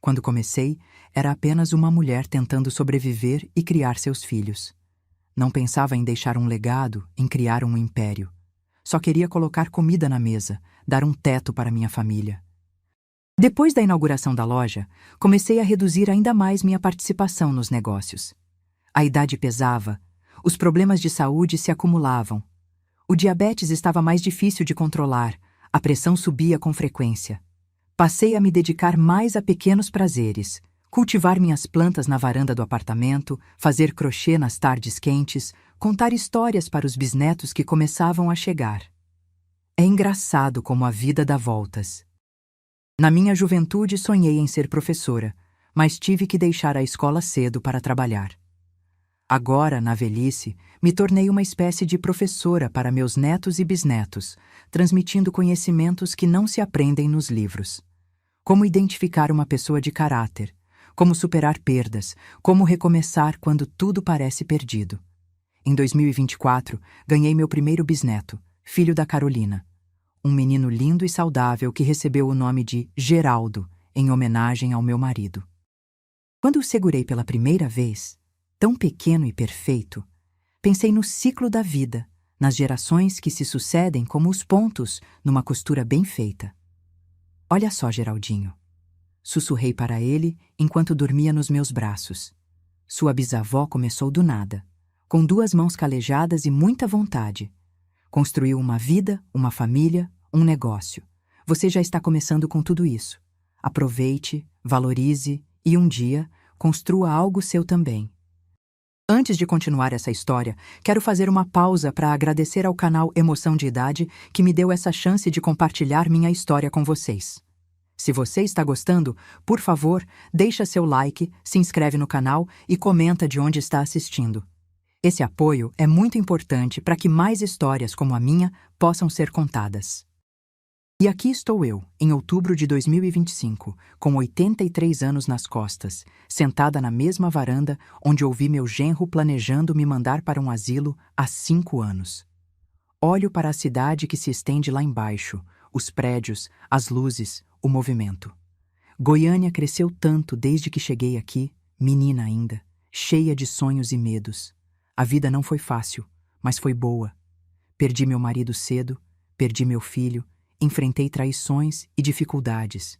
Quando comecei, era apenas uma mulher tentando sobreviver e criar seus filhos. Não pensava em deixar um legado, em criar um império. Só queria colocar comida na mesa, dar um teto para minha família. Depois da inauguração da loja, comecei a reduzir ainda mais minha participação nos negócios. A idade pesava, os problemas de saúde se acumulavam. O diabetes estava mais difícil de controlar, a pressão subia com frequência. Passei a me dedicar mais a pequenos prazeres, cultivar minhas plantas na varanda do apartamento, fazer crochê nas tardes quentes, contar histórias para os bisnetos que começavam a chegar. É engraçado como a vida dá voltas. Na minha juventude sonhei em ser professora, mas tive que deixar a escola cedo para trabalhar. Agora, na velhice, me tornei uma espécie de professora para meus netos e bisnetos, transmitindo conhecimentos que não se aprendem nos livros. Como identificar uma pessoa de caráter, como superar perdas, como recomeçar quando tudo parece perdido. Em 2024, ganhei meu primeiro bisneto, filho da Carolina. Um menino lindo e saudável que recebeu o nome de Geraldo, em homenagem ao meu marido. Quando o segurei pela primeira vez, tão pequeno e perfeito, pensei no ciclo da vida, nas gerações que se sucedem como os pontos numa costura bem feita. Olha só, Geraldinho. Sussurrei para ele enquanto dormia nos meus braços. Sua bisavó começou do nada, com 2 mãos calejadas e muita vontade. Construiu uma vida, uma família, um negócio. Você já está começando com tudo isso. Aproveite, valorize e um dia construa algo seu também. Antes de continuar essa história, quero fazer uma pausa para agradecer ao canal Emoção de Idade que me deu essa chance de compartilhar minha história com vocês. Se você está gostando, por favor, deixa seu like, se inscreve no canal e comenta de onde está assistindo. Esse apoio é muito importante para que mais histórias como a minha possam ser contadas. E aqui estou eu, em outubro de 2025, com 83 anos nas costas, sentada na mesma varanda onde ouvi meu genro planejando me mandar para um asilo há 5 anos. Olho para a cidade que se estende lá embaixo, os prédios, as luzes, o movimento. Goiânia cresceu tanto desde que cheguei aqui, menina ainda, cheia de sonhos e medos. A vida não foi fácil, mas foi boa. Perdi meu marido cedo, perdi meu filho, enfrentei traições e dificuldades.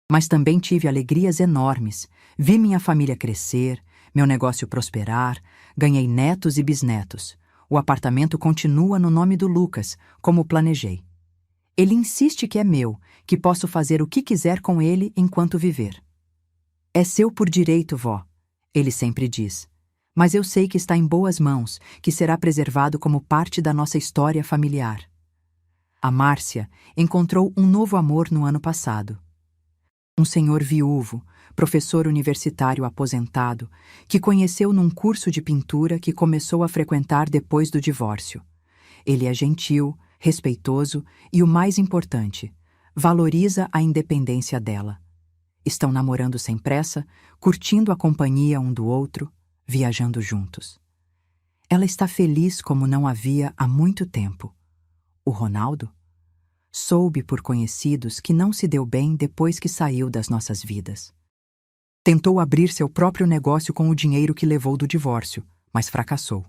Mas também tive alegrias enormes. Vi minha família crescer, meu negócio prosperar, ganhei netos e bisnetos. O apartamento continua no nome do Lucas, como planejei. Ele insiste que é meu, que posso fazer o que quiser com ele enquanto viver. É seu por direito, vó, ele sempre diz. Mas eu sei que está em boas mãos, que será preservado como parte da nossa história familiar. A Márcia encontrou um novo amor no ano passado. Um senhor viúvo, professor universitário aposentado, que conheceu num curso de pintura que começou a frequentar depois do divórcio. Ele é gentil, respeitoso e, o mais importante, valoriza a independência dela. Estão namorando sem pressa, curtindo a companhia um do outro, viajando juntos. Ela está feliz como não havia há muito tempo. O Ronaldo? Soube por conhecidos que não se deu bem depois que saiu das nossas vidas. Tentou abrir seu próprio negócio com o dinheiro que levou do divórcio, mas fracassou.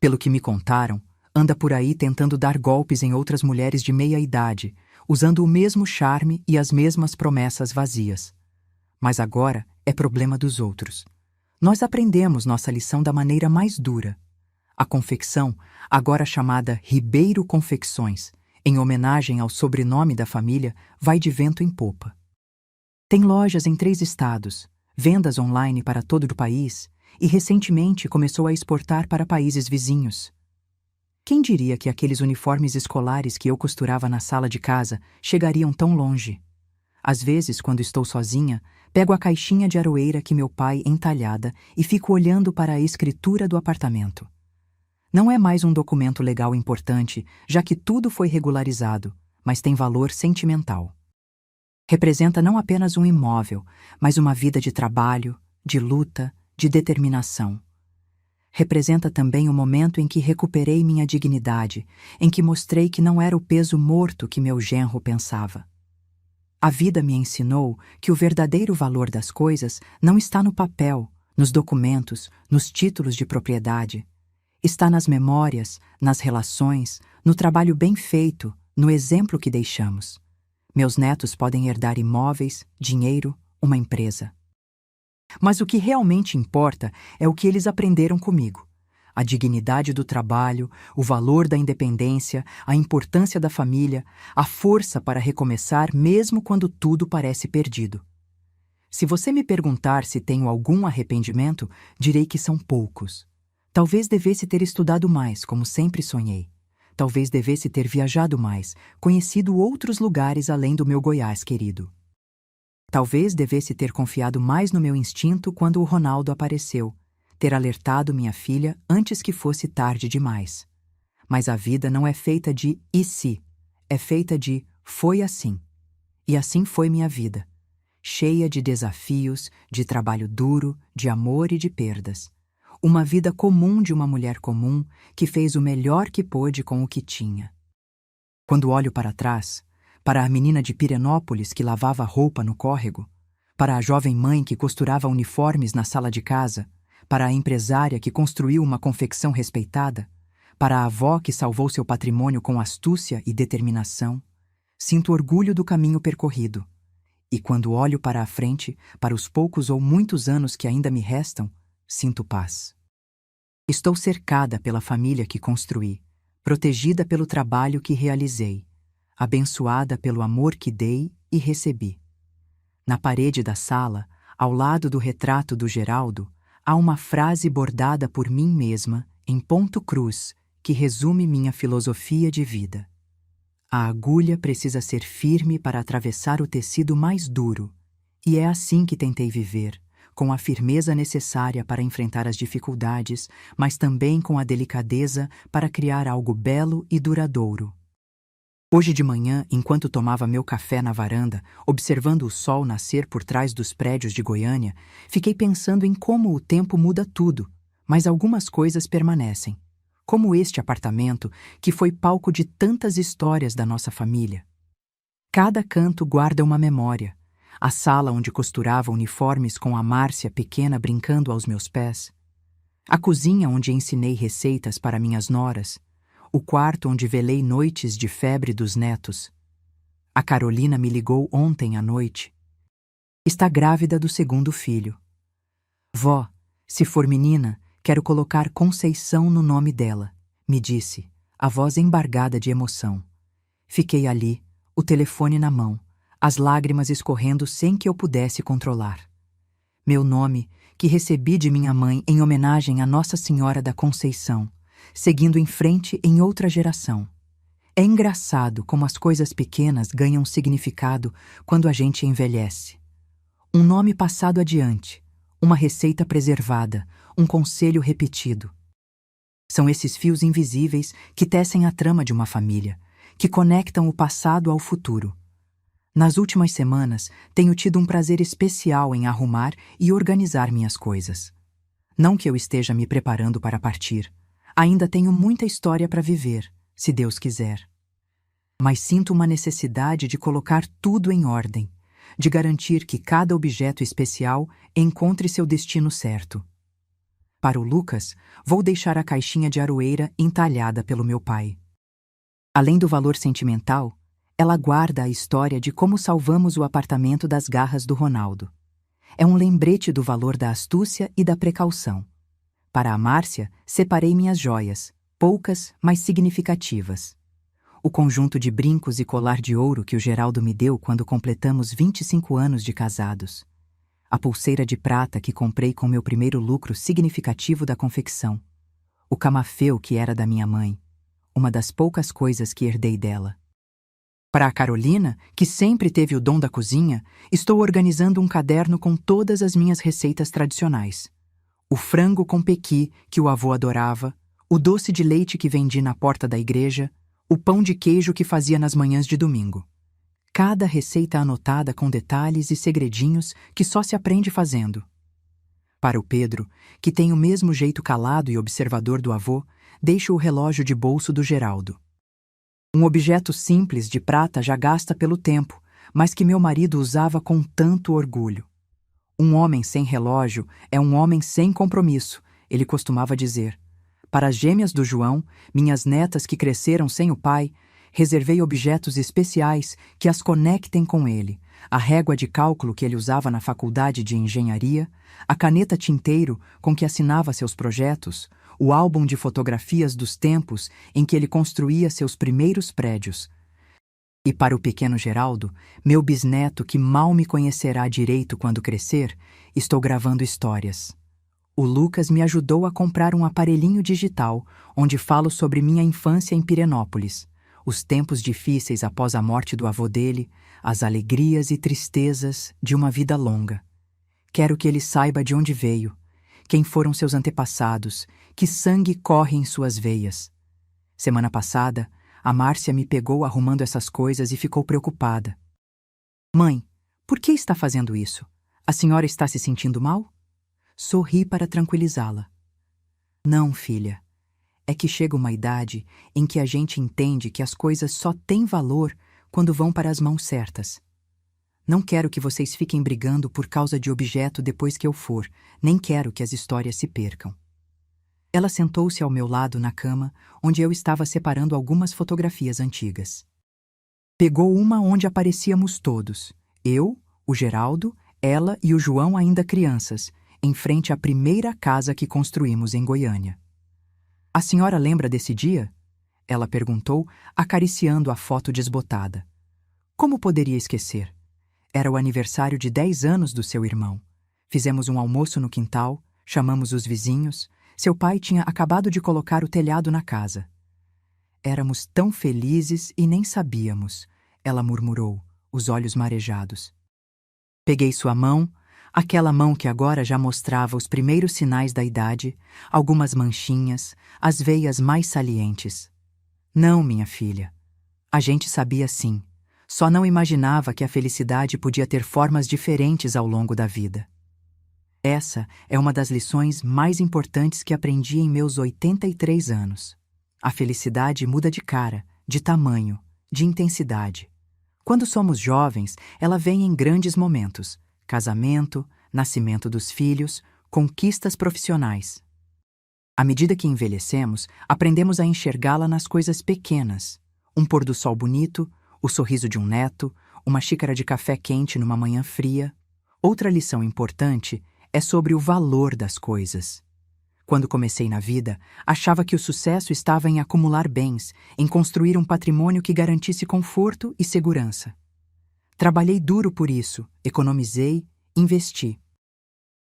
Pelo que me contaram, anda por aí tentando dar golpes em outras mulheres de meia idade, usando o mesmo charme e as mesmas promessas vazias. Mas agora é problema dos outros. Nós aprendemos nossa lição da maneira mais dura. A confecção, agora chamada Ribeiro Confecções, em homenagem ao sobrenome da família, vai de vento em popa. Tem lojas em 3 estados, vendas online para todo o país e recentemente começou a exportar para países vizinhos. Quem diria que aqueles uniformes escolares que eu costurava na sala de casa chegariam tão longe? Às vezes, quando estou sozinha, pego a caixinha de aroeira que meu pai entalhada e fico olhando para a escritura do apartamento. Não é mais um documento legal importante, já que tudo foi regularizado, mas tem valor sentimental. Representa não apenas um imóvel, mas uma vida de trabalho, de luta, de determinação. Representa também o momento em que recuperei minha dignidade, em que mostrei que não era o peso morto que meu genro pensava. A vida me ensinou que o verdadeiro valor das coisas não está no papel, nos documentos, nos títulos de propriedade. Está nas memórias, nas relações, no trabalho bem feito, no exemplo que deixamos. Meus netos podem herdar imóveis, dinheiro, uma empresa. Mas o que realmente importa é o que eles aprenderam comigo. A dignidade do trabalho, o valor da independência, a importância da família, a força para recomeçar mesmo quando tudo parece perdido. Se você me perguntar se tenho algum arrependimento, direi que são poucos. Talvez devesse ter estudado mais, como sempre sonhei. Talvez devesse ter viajado mais, conhecido outros lugares além do meu Goiás querido. Talvez devesse ter confiado mais no meu instinto quando o Ronaldo apareceu, ter alertado minha filha antes que fosse tarde demais. Mas a vida não é feita de e se, é feita de foi assim. E assim foi minha vida, cheia de desafios, de trabalho duro, de amor e de perdas. Uma vida comum de uma mulher comum que fez o melhor que pôde com o que tinha. Quando olho para trás, para a menina de Pirenópolis que lavava roupa no córrego, para a jovem mãe que costurava uniformes na sala de casa, para a empresária que construiu uma confecção respeitada, para a avó que salvou seu patrimônio com astúcia e determinação, Sinto orgulho do caminho percorrido. E quando olho para a frente, para os poucos ou muitos anos que ainda me restam, sinto paz. Estou cercada pela família que construí, protegida pelo trabalho que realizei, abençoada pelo amor que dei e recebi. Na parede da sala, ao lado do retrato do Geraldo, há uma frase bordada por mim mesma, em ponto cruz, que resume minha filosofia de vida. A agulha precisa ser firme para atravessar o tecido mais duro, e é assim que tentei viver, com a firmeza necessária para enfrentar as dificuldades, mas também com a delicadeza para criar algo belo e duradouro. Hoje de manhã, enquanto tomava meu café na varanda, observando o sol nascer por trás dos prédios de Goiânia, fiquei pensando em como o tempo muda tudo, mas algumas coisas permanecem. Como este apartamento, que foi palco de tantas histórias da nossa família. Cada canto guarda uma memória. A sala onde costurava uniformes com a Márcia pequena brincando aos meus pés. A cozinha onde ensinei receitas para minhas noras. O quarto onde velei noites de febre dos netos. A Carolina me ligou ontem à noite. Está grávida do segundo filho. Vó, se for menina, quero colocar Conceição no nome dela, me disse, a voz embargada de emoção. Fiquei ali, o telefone na mão, as lágrimas escorrendo sem que eu pudesse controlar. Meu nome, que recebi de minha mãe em homenagem a Nossa Senhora da Conceição, seguindo em frente em outra geração. É engraçado como as coisas pequenas ganham significado quando a gente envelhece. Um nome passado adiante, uma receita preservada, um conselho repetido. São esses fios invisíveis que tecem a trama de uma família, que conectam o passado ao futuro. Nas últimas semanas, tenho tido um prazer especial em arrumar e organizar minhas coisas. Não que eu esteja me preparando para partir. Ainda tenho muita história para viver, se Deus quiser. Mas sinto uma necessidade de colocar tudo em ordem, de garantir que cada objeto especial encontre seu destino certo. Para o Lucas, vou deixar a caixinha de aroeira entalhada pelo meu pai. Além do valor sentimental, ela guarda a história de como salvamos o apartamento das garras do Ronaldo. É um lembrete do valor da astúcia e da precaução. Para a Márcia, separei minhas joias, poucas, mas significativas. O conjunto de brincos e colar de ouro que o Geraldo me deu quando completamos 25 anos de casados. A pulseira de prata que comprei com meu primeiro lucro significativo da confecção. O camafeu que era da minha mãe. Uma das poucas coisas que herdei dela. Para a Carolina, que sempre teve o dom da cozinha, estou organizando um caderno com todas as minhas receitas tradicionais. O frango com pequi, que o avô adorava, o doce de leite que vendi na porta da igreja, o pão de queijo que fazia nas manhãs de domingo. Cada receita anotada com detalhes e segredinhos que só se aprende fazendo. Para o Pedro, que tem o mesmo jeito calado e observador do avô, deixo o relógio de bolso do Geraldo. Um objeto simples de prata já gasta pelo tempo, mas que meu marido usava com tanto orgulho. Um homem sem relógio é um homem sem compromisso, ele costumava dizer. Para as gêmeas do João, minhas netas que cresceram sem o pai, reservei objetos especiais que as conectem com ele, a régua de cálculo que ele usava na faculdade de engenharia, a caneta tinteiro com que assinava seus projetos, o álbum de fotografias dos tempos em que ele construía seus primeiros prédios. E para o pequeno Geraldo, meu bisneto que mal me conhecerá direito quando crescer, estou gravando histórias. O Lucas me ajudou a comprar um aparelhinho digital onde falo sobre minha infância em Pirenópolis, os tempos difíceis após a morte do avô dele, as alegrias e tristezas de uma vida longa. Quero que ele saiba de onde veio, quem foram seus antepassados, que sangue corre em suas veias. Semana passada, a Márcia me pegou arrumando essas coisas e ficou preocupada. Mãe, por que está fazendo isso? A senhora está se sentindo mal? Sorri para tranquilizá-la. Não, filha. É que chega uma idade em que a gente entende que as coisas só têm valor quando vão para as mãos certas. Não quero que vocês fiquem brigando por causa de objeto depois que eu for, nem quero que as histórias se percam. Ela sentou-se ao meu lado na cama, onde eu estava separando algumas fotografias antigas. Pegou uma onde aparecíamos todos. Eu, o Geraldo, ela e o João ainda crianças, em frente à primeira casa que construímos em Goiânia. A senhora lembra desse dia? Ela perguntou, acariciando a foto desbotada. Como poderia esquecer? Era o aniversário de 10 anos do seu irmão. Fizemos um almoço no quintal, chamamos os vizinhos. Seu pai tinha acabado de colocar o telhado na casa. Éramos tão felizes e nem sabíamos, ela murmurou, os olhos marejados. Peguei sua mão, aquela mão que agora já mostrava os primeiros sinais da idade, algumas manchinhas, as veias mais salientes. Não, minha filha. A gente sabia sim, só não imaginava que a felicidade podia ter formas diferentes ao longo da vida. Essa é uma das lições mais importantes que aprendi em meus 83 anos. A felicidade muda de cara, de tamanho, de intensidade. Quando somos jovens, ela vem em grandes momentos: casamento, nascimento dos filhos, conquistas profissionais. À medida que envelhecemos, aprendemos a enxergá-la nas coisas pequenas: um pôr do sol bonito, o sorriso de um neto, uma xícara de café quente numa manhã fria. Outra lição importante é sobre o valor das coisas. Quando comecei na vida, achava que o sucesso estava em acumular bens, em construir um patrimônio que garantisse conforto e segurança. Trabalhei duro por isso, economizei, investi.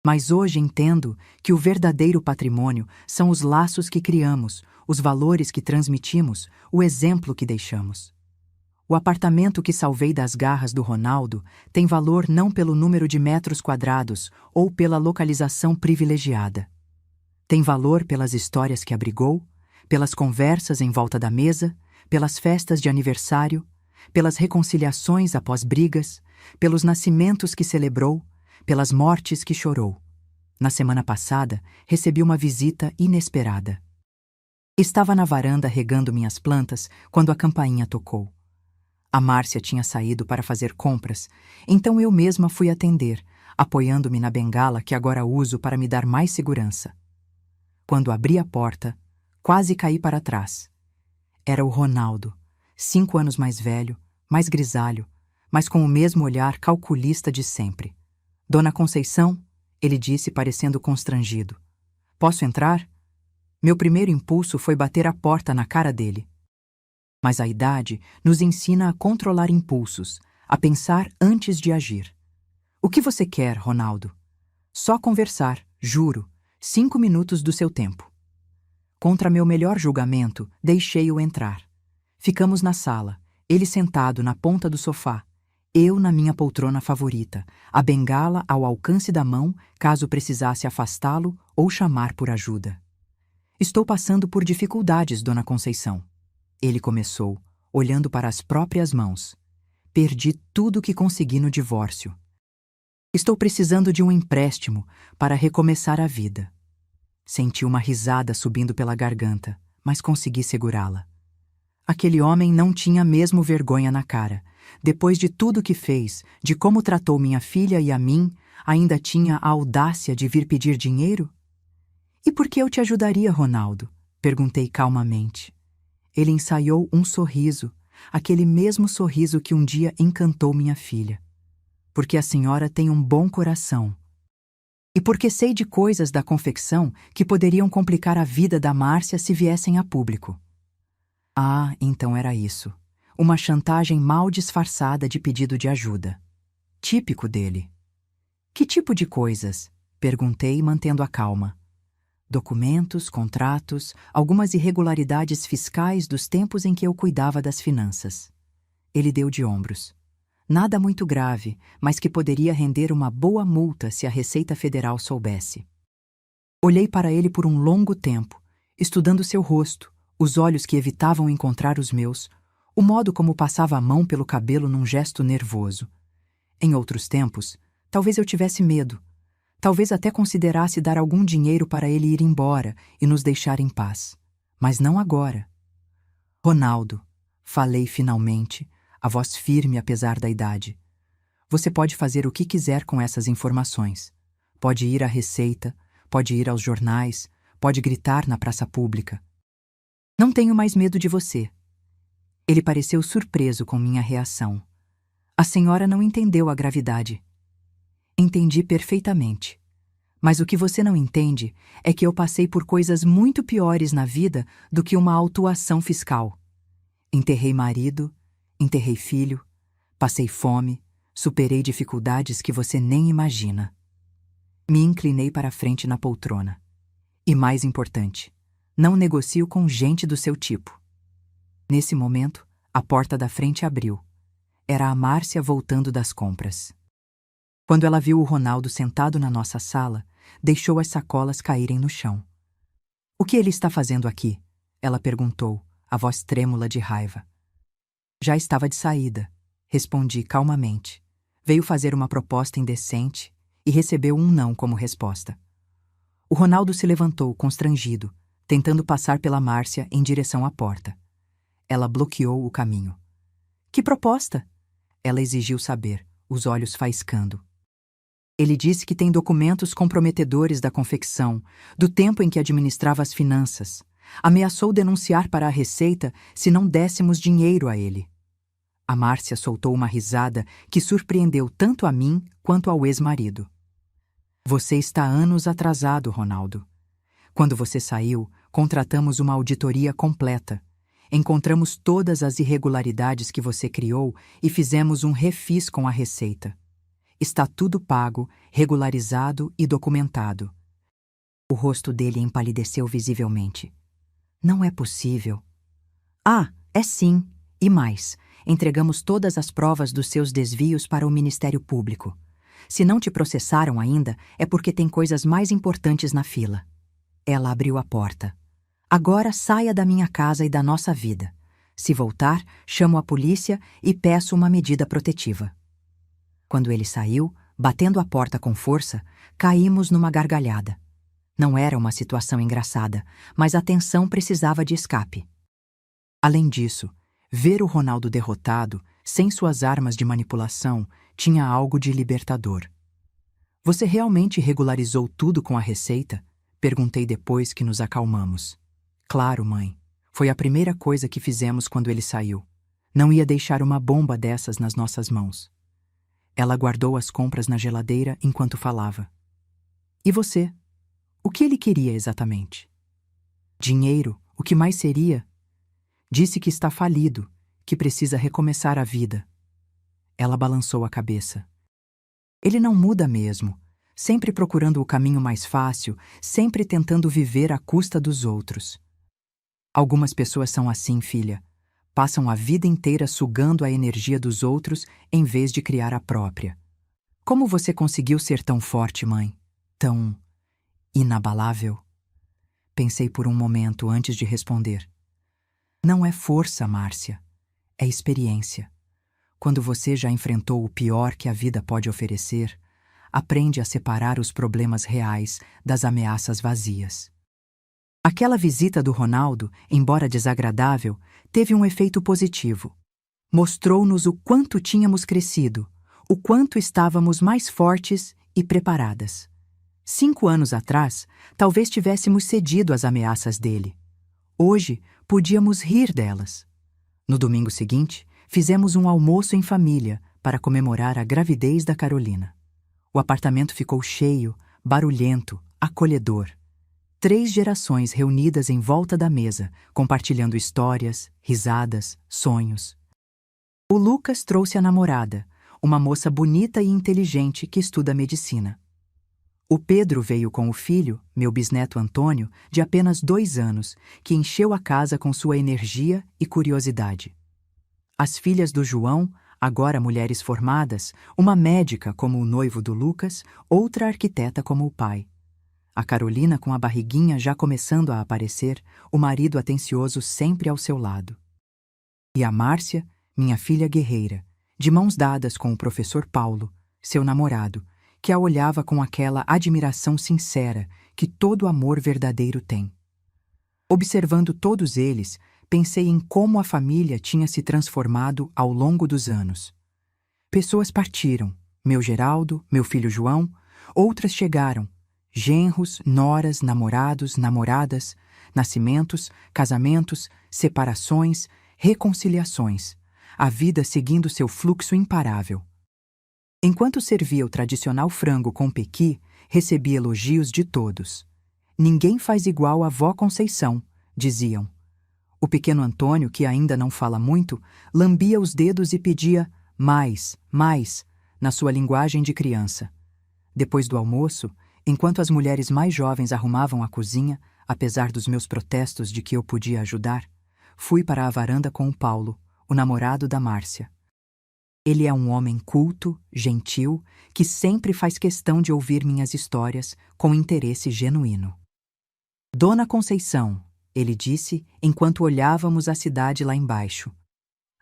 Mas hoje entendo que o verdadeiro patrimônio são os laços que criamos, os valores que transmitimos, o exemplo que deixamos. O apartamento que salvei das garras do Ronaldo tem valor não pelo número de metros quadrados ou pela localização privilegiada. Tem valor pelas histórias que abrigou, pelas conversas em volta da mesa, pelas festas de aniversário, pelas reconciliações após brigas, pelos nascimentos que celebrou, pelas mortes que chorou. Na semana passada, recebi uma visita inesperada. Estava na varanda regando minhas plantas quando a campainha tocou. A Márcia tinha saído para fazer compras, então eu mesma fui atender, apoiando-me na bengala que agora uso para me dar mais segurança. Quando abri a porta, quase caí para trás. Era o Ronaldo, 5 anos mais velho, mais grisalho, mas com o mesmo olhar calculista de sempre. Dona Conceição, ele disse parecendo constrangido. Posso entrar? Meu primeiro impulso foi bater a porta na cara dele. Mas a idade nos ensina a controlar impulsos, a pensar antes de agir. O que você quer, Ronaldo? Só conversar, juro. 5 minutos do seu tempo. Contra meu melhor julgamento, deixei-o entrar. Ficamos na sala, ele sentado na ponta do sofá, eu na minha poltrona favorita, a bengala ao alcance da mão caso precisasse afastá-lo ou chamar por ajuda. Estou passando por dificuldades, Dona Conceição. Ele começou, olhando para as próprias mãos. Perdi tudo o que consegui no divórcio. Estou precisando de um empréstimo para recomeçar a vida. Senti uma risada subindo pela garganta, mas consegui segurá-la. Aquele homem não tinha mesmo vergonha na cara. Depois de tudo que fez, de como tratou minha filha e a mim, ainda tinha a audácia de vir pedir dinheiro? E por que eu te ajudaria, Ronaldo? Perguntei calmamente. Ele ensaiou um sorriso, aquele mesmo sorriso que um dia encantou minha filha. Porque a senhora tem um bom coração. E porque sei de coisas da confecção que poderiam complicar a vida da Márcia se viessem a público. Ah, então era isso. Uma chantagem mal disfarçada de pedido de ajuda. Típico dele. Que tipo de coisas? Perguntei, mantendo a calma. Documentos, contratos, algumas irregularidades fiscais dos tempos em que eu cuidava das finanças. Ele deu de ombros. Nada muito grave, mas que poderia render uma boa multa se a Receita Federal soubesse. Olhei para ele por um longo tempo, estudando seu rosto, os olhos que evitavam encontrar os meus, o modo como passava a mão pelo cabelo num gesto nervoso. Em outros tempos, talvez eu tivesse medo. Talvez até considerasse dar algum dinheiro para ele ir embora e nos deixar em paz. Mas não agora. Ronaldo, falei finalmente, a voz firme apesar da idade. Você pode fazer o que quiser com essas informações. Pode ir à Receita, pode ir aos jornais, pode gritar na praça pública. Não tenho mais medo de você. Ele pareceu surpreso com minha reação. A senhora não entendeu a gravidade. Entendi perfeitamente. Mas o que você não entende é que eu passei por coisas muito piores na vida do que uma autuação fiscal. Enterrei marido, enterrei filho, passei fome, superei dificuldades que você nem imagina. Me inclinei para a frente na poltrona. E mais importante, não negocio com gente do seu tipo. Nesse momento, a porta da frente abriu. Era a Márcia voltando das compras. Quando ela viu o Ronaldo sentado na nossa sala, deixou as sacolas caírem no chão. "O que ele está fazendo aqui?" ela perguntou, a voz trêmula de raiva. "Já estava de saída", respondi calmamente. "Veio fazer uma proposta indecente e recebeu um não como resposta." O Ronaldo se levantou, constrangido, tentando passar pela Márcia em direção à porta. Ela bloqueou o caminho. "Que proposta?" ela exigiu saber, os olhos faiscando. "Ele disse que tem documentos comprometedores da confecção, do tempo em que administrava as finanças. Ameaçou denunciar para a Receita se não dessemos dinheiro a ele." A Márcia soltou uma risada que surpreendeu tanto a mim quanto ao ex-marido. "Você está anos atrasado, Ronaldo. Quando você saiu, contratamos uma auditoria completa. Encontramos todas as irregularidades que você criou e fizemos um refis com a Receita. Está tudo pago, regularizado e documentado." O rosto dele empalideceu visivelmente. "Não é possível." "Ah, é sim. E mais, entregamos todas as provas dos seus desvios para o Ministério Público. Se não te processaram ainda, é porque tem coisas mais importantes na fila." Ela abriu a porta. "Agora saia da minha casa e da nossa vida. Se voltar, chamo a polícia e peço uma medida protetiva." Quando ele saiu, batendo a porta com força, caímos numa gargalhada. Não era uma situação engraçada, mas a tensão precisava de escape. Além disso, ver o Ronaldo derrotado, sem suas armas de manipulação, tinha algo de libertador. "Você realmente regularizou tudo com a Receita?" perguntei depois que nos acalmamos. "Claro, mãe. Foi a primeira coisa que fizemos quando ele saiu. Não ia deixar uma bomba dessas nas nossas mãos." Ela guardou as compras na geladeira enquanto falava. "E você? O que ele queria exatamente?" "Dinheiro, o que mais seria? Disse que está falido, que precisa recomeçar a vida." Ela balançou a cabeça. "Ele não muda mesmo, sempre procurando o caminho mais fácil, sempre tentando viver à custa dos outros." "Algumas pessoas são assim, filha. Passam a vida inteira sugando a energia dos outros em vez de criar a própria. Como você conseguiu ser tão forte, mãe? Tão inabalável?" Pensei por um momento antes de responder. "Não é força, Márcia. É experiência. Quando você já enfrentou o pior que a vida pode oferecer, aprende a separar os problemas reais das ameaças vazias." Aquela visita do Ronaldo, embora desagradável, teve um efeito positivo. Mostrou-nos o quanto tínhamos crescido, o quanto estávamos mais fortes e preparadas. 5 anos atrás, talvez tivéssemos cedido às ameaças dele. Hoje, podíamos rir delas. No domingo seguinte, fizemos um almoço em família para comemorar a gravidez da Carolina. O apartamento ficou cheio, barulhento, acolhedor. 3 gerações reunidas em volta da mesa, compartilhando histórias, risadas, sonhos. O Lucas trouxe a namorada, uma moça bonita e inteligente que estuda medicina. O Pedro veio com o filho, meu bisneto Antônio, de apenas 2 anos, que encheu a casa com sua energia e curiosidade. As filhas do João, agora mulheres formadas, uma médica como o noivo do Lucas, outra arquiteta como o pai. A Carolina com a barriguinha já começando a aparecer, o marido atencioso sempre ao seu lado. E a Márcia, minha filha guerreira, de mãos dadas com o professor Paulo, seu namorado, que a olhava com aquela admiração sincera que todo amor verdadeiro tem. Observando todos eles, pensei em como a família tinha se transformado ao longo dos anos. Pessoas partiram, meu Geraldo, meu filho João, outras chegaram, genros, noras, namorados, namoradas, nascimentos, casamentos, separações, reconciliações, a vida seguindo seu fluxo imparável. Enquanto servia o tradicional frango com pequi, recebi elogios de todos. Ninguém faz igual a vó Conceição, diziam. O pequeno Antônio, que ainda não fala muito, lambia os dedos e pedia mais, na sua linguagem de criança. Depois do almoço, enquanto as mulheres mais jovens arrumavam a cozinha, apesar dos meus protestos de que eu podia ajudar, fui para a varanda com o Paulo, o namorado da Márcia. Ele é um homem culto, gentil, que sempre faz questão de ouvir minhas histórias com interesse genuíno. Dona Conceição, ele disse enquanto olhávamos a cidade lá embaixo.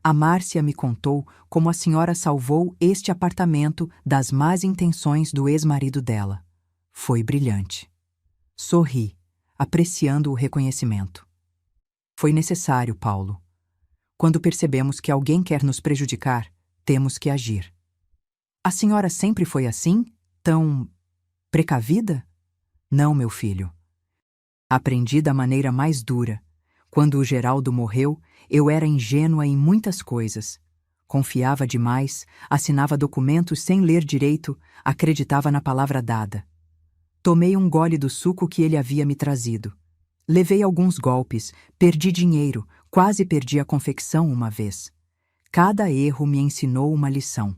A Márcia me contou como a senhora salvou este apartamento das más intenções do ex-marido dela. Foi brilhante. Sorri, apreciando o reconhecimento. Foi necessário, Paulo. Quando percebemos que alguém quer nos prejudicar, temos que agir. A senhora sempre foi assim? Tão precavida? Não, meu filho. Aprendi da maneira mais dura. Quando o Geraldo morreu, eu era ingênua em muitas coisas. Confiava demais, assinava documentos sem ler direito, acreditava na palavra dada. Tomei um gole do suco que ele havia me trazido. Levei alguns golpes, perdi dinheiro, quase perdi a confecção uma vez. Cada erro me ensinou uma lição.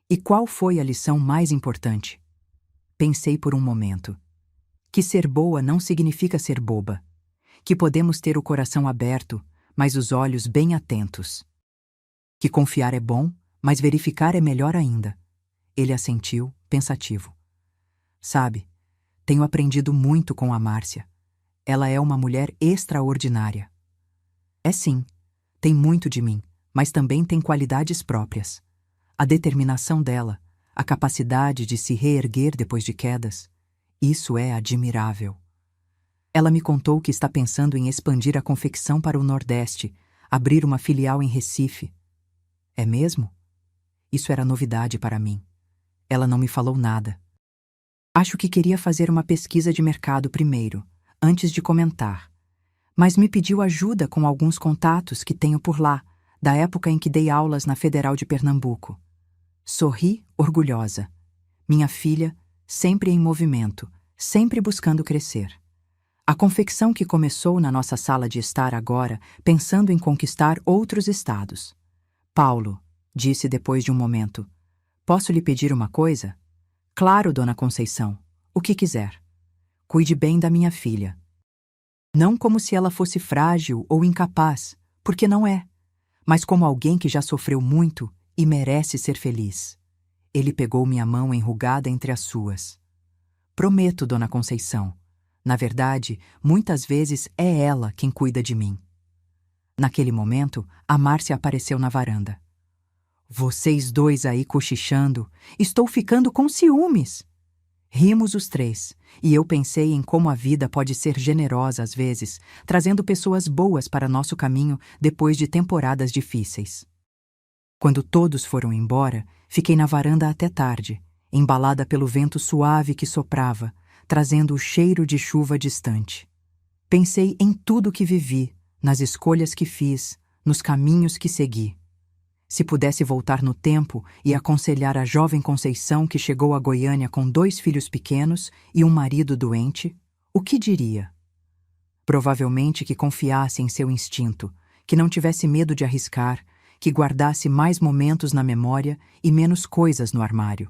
E qual foi a lição mais importante? Pensei por um momento. Que ser boa não significa ser boba. Que podemos ter o coração aberto, mas os olhos bem atentos. Que confiar é bom, mas verificar é melhor ainda. Ele assentiu, pensativo. Sabe, tenho aprendido muito com a Márcia. Ela é uma mulher extraordinária. É sim, tem muito de mim, mas também tem qualidades próprias. A determinação dela, a capacidade de se reerguer depois de quedas, isso é admirável. Ela me contou que está pensando em expandir a confecção para o Nordeste, abrir uma filial em Recife. É mesmo? Isso era novidade para mim. Ela não me falou nada. Acho que queria fazer uma pesquisa de mercado primeiro, antes de comentar. Mas me pediu ajuda com alguns contatos que tenho por lá, da época em que dei aulas na Federal de Pernambuco. Sorri, orgulhosa. Minha filha, sempre em movimento, sempre buscando crescer. A confecção que começou na nossa sala de estar agora, pensando em conquistar outros estados. Paulo, disse depois de um momento, posso lhe pedir uma coisa? Claro, dona Conceição, o que quiser. Cuide bem da minha filha. Não como se ela fosse frágil ou incapaz, porque não é, mas como alguém que já sofreu muito e merece ser feliz. Ele pegou minha mão enrugada entre as suas. Prometo, dona Conceição. Na verdade, muitas vezes é ela quem cuida de mim. Naquele momento, a Márcia apareceu na varanda. Vocês dois aí cochichando, estou ficando com ciúmes. Rimos os três, e eu pensei em como a vida pode ser generosa às vezes, trazendo pessoas boas para nosso caminho depois de temporadas difíceis. Quando todos foram embora, fiquei na varanda até tarde, embalada pelo vento suave que soprava, trazendo o cheiro de chuva distante. Pensei em tudo que vivi, nas escolhas que fiz, nos caminhos que segui. Se pudesse voltar no tempo e aconselhar a jovem Conceição que chegou a Goiânia com 2 filhos pequenos e um marido doente, o que diria? Provavelmente que confiasse em seu instinto, que não tivesse medo de arriscar, que guardasse mais momentos na memória e menos coisas no armário.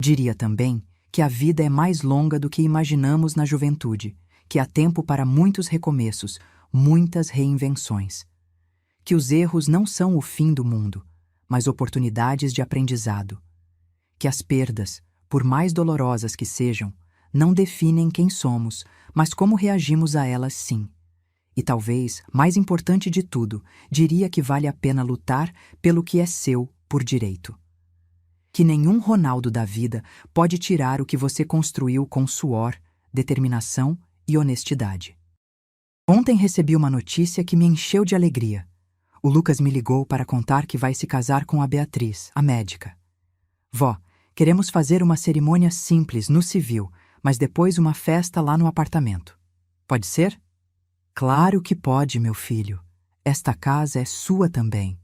Diria também que a vida é mais longa do que imaginamos na juventude, que há tempo para muitos recomeços, muitas reinvenções. Que os erros não são o fim do mundo, mas oportunidades de aprendizado. Que as perdas, por mais dolorosas que sejam, não definem quem somos, mas como reagimos a elas sim. E talvez, mais importante de tudo, diria que vale a pena lutar pelo que é seu por direito. Que nenhum Ronaldo da vida pode tirar o que você construiu com suor, determinação e honestidade. Ontem recebi uma notícia que me encheu de alegria. O Lucas me ligou para contar que vai se casar com a Beatriz, a médica. Vó, queremos fazer uma cerimônia simples no civil, mas depois uma festa lá no apartamento. Pode ser? Claro que pode, meu filho. Esta casa é sua também.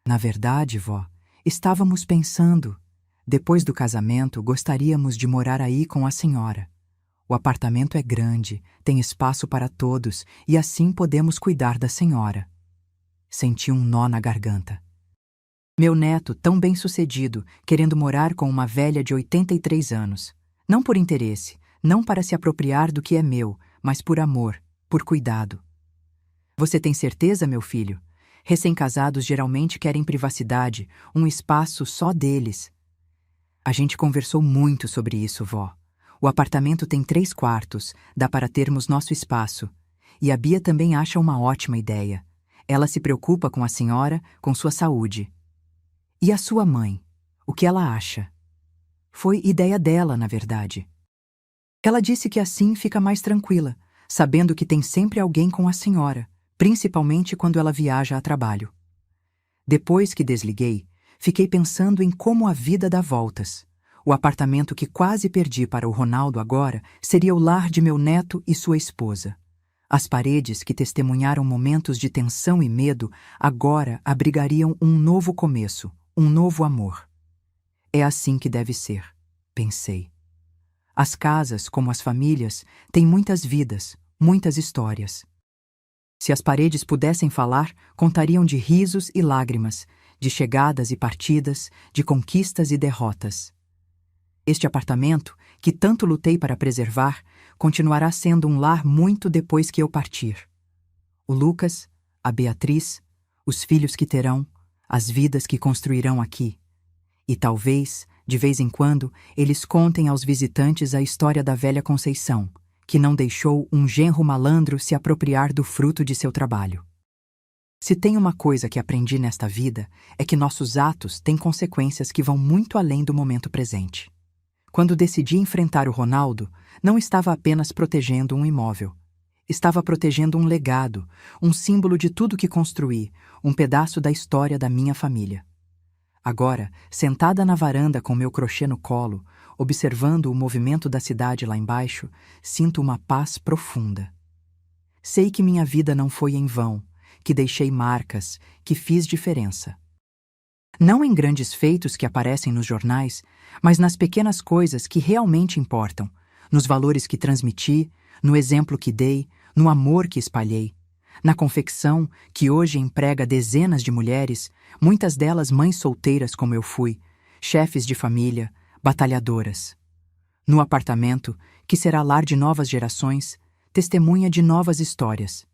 Na verdade, vó, estávamos pensando. Depois do casamento, gostaríamos de morar aí com a senhora. O apartamento é grande, tem espaço para todos e assim podemos cuidar da senhora. Senti um nó na garganta. Meu neto, tão bem-sucedido, querendo morar com uma velha de 83 anos. Não por interesse, não para se apropriar do que é meu, mas por amor, por cuidado. Você tem certeza, meu filho? Recém-casados geralmente querem privacidade, um espaço só deles. A gente conversou muito sobre isso, vó. O apartamento tem 3 quartos, dá para termos nosso espaço. E a Bia também acha uma ótima ideia. Ela se preocupa com a senhora, com sua saúde. E a sua mãe? O que ela acha? Foi ideia dela, na verdade. Ela disse que assim fica mais tranquila, sabendo que tem sempre alguém com a senhora, principalmente quando ela viaja a trabalho. Depois que desliguei, fiquei pensando em como a vida dá voltas. O apartamento que quase perdi para o Ronaldo agora seria o lar de meu neto e sua esposa. As paredes que testemunharam momentos de tensão e medo agora abrigariam um novo começo, um novo amor. É assim que deve ser, pensei. As casas, como as famílias, têm muitas vidas, muitas histórias. Se as paredes pudessem falar, contariam de risos e lágrimas, de chegadas e partidas, de conquistas e derrotas. Este apartamento, que tanto lutei para preservar, continuará sendo um lar muito depois que eu partir. O Lucas, a Beatriz, os filhos que terão, as vidas que construirão aqui. E talvez, de vez em quando, eles contem aos visitantes a história da velha Conceição, que não deixou um genro malandro se apropriar do fruto de seu trabalho. Se tem uma coisa que aprendi nesta vida, é que nossos atos têm consequências que vão muito além do momento presente. Quando decidi enfrentar o Ronaldo, não estava apenas protegendo um imóvel. Estava protegendo um legado, um símbolo de tudo que construí, um pedaço da história da minha família. Agora, sentada na varanda com meu crochê no colo, observando o movimento da cidade lá embaixo, sinto uma paz profunda. Sei que minha vida não foi em vão, que deixei marcas, que fiz diferença. Não em grandes feitos que aparecem nos jornais, mas nas pequenas coisas que realmente importam, nos valores que transmiti, no exemplo que dei, no amor que espalhei, na confecção que hoje emprega dezenas de mulheres, muitas delas mães solteiras como eu fui, chefes de família, batalhadoras. No apartamento, que será lar de novas gerações, testemunha de novas histórias.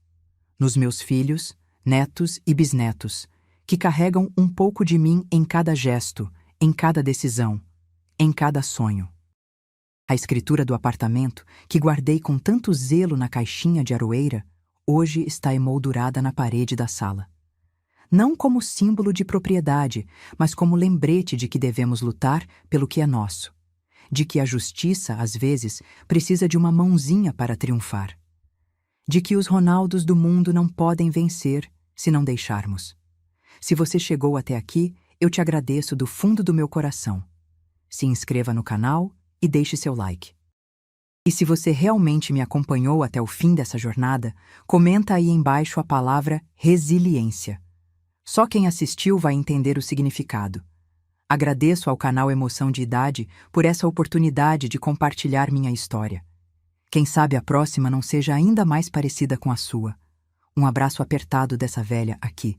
Nos meus filhos, netos e bisnetos, que carregam um pouco de mim em cada gesto, em cada decisão, em cada sonho. A escritura do apartamento, que guardei com tanto zelo na caixinha de aroeira, hoje está emoldurada na parede da sala. Não como símbolo de propriedade, mas como lembrete de que devemos lutar pelo que é nosso. De que a justiça, às vezes, precisa de uma mãozinha para triunfar. De que os Ronaldos do mundo não podem vencer se não deixarmos. Se você chegou até aqui, eu te agradeço do fundo do meu coração. Se inscreva no canal e deixe seu like. E se você realmente me acompanhou até o fim dessa jornada, comenta aí embaixo a palavra resiliência. Só quem assistiu vai entender o significado. Agradeço ao canal Emoção de Idade por essa oportunidade de compartilhar minha história. Quem sabe a próxima não seja ainda mais parecida com a sua. Um abraço apertado dessa velha aqui.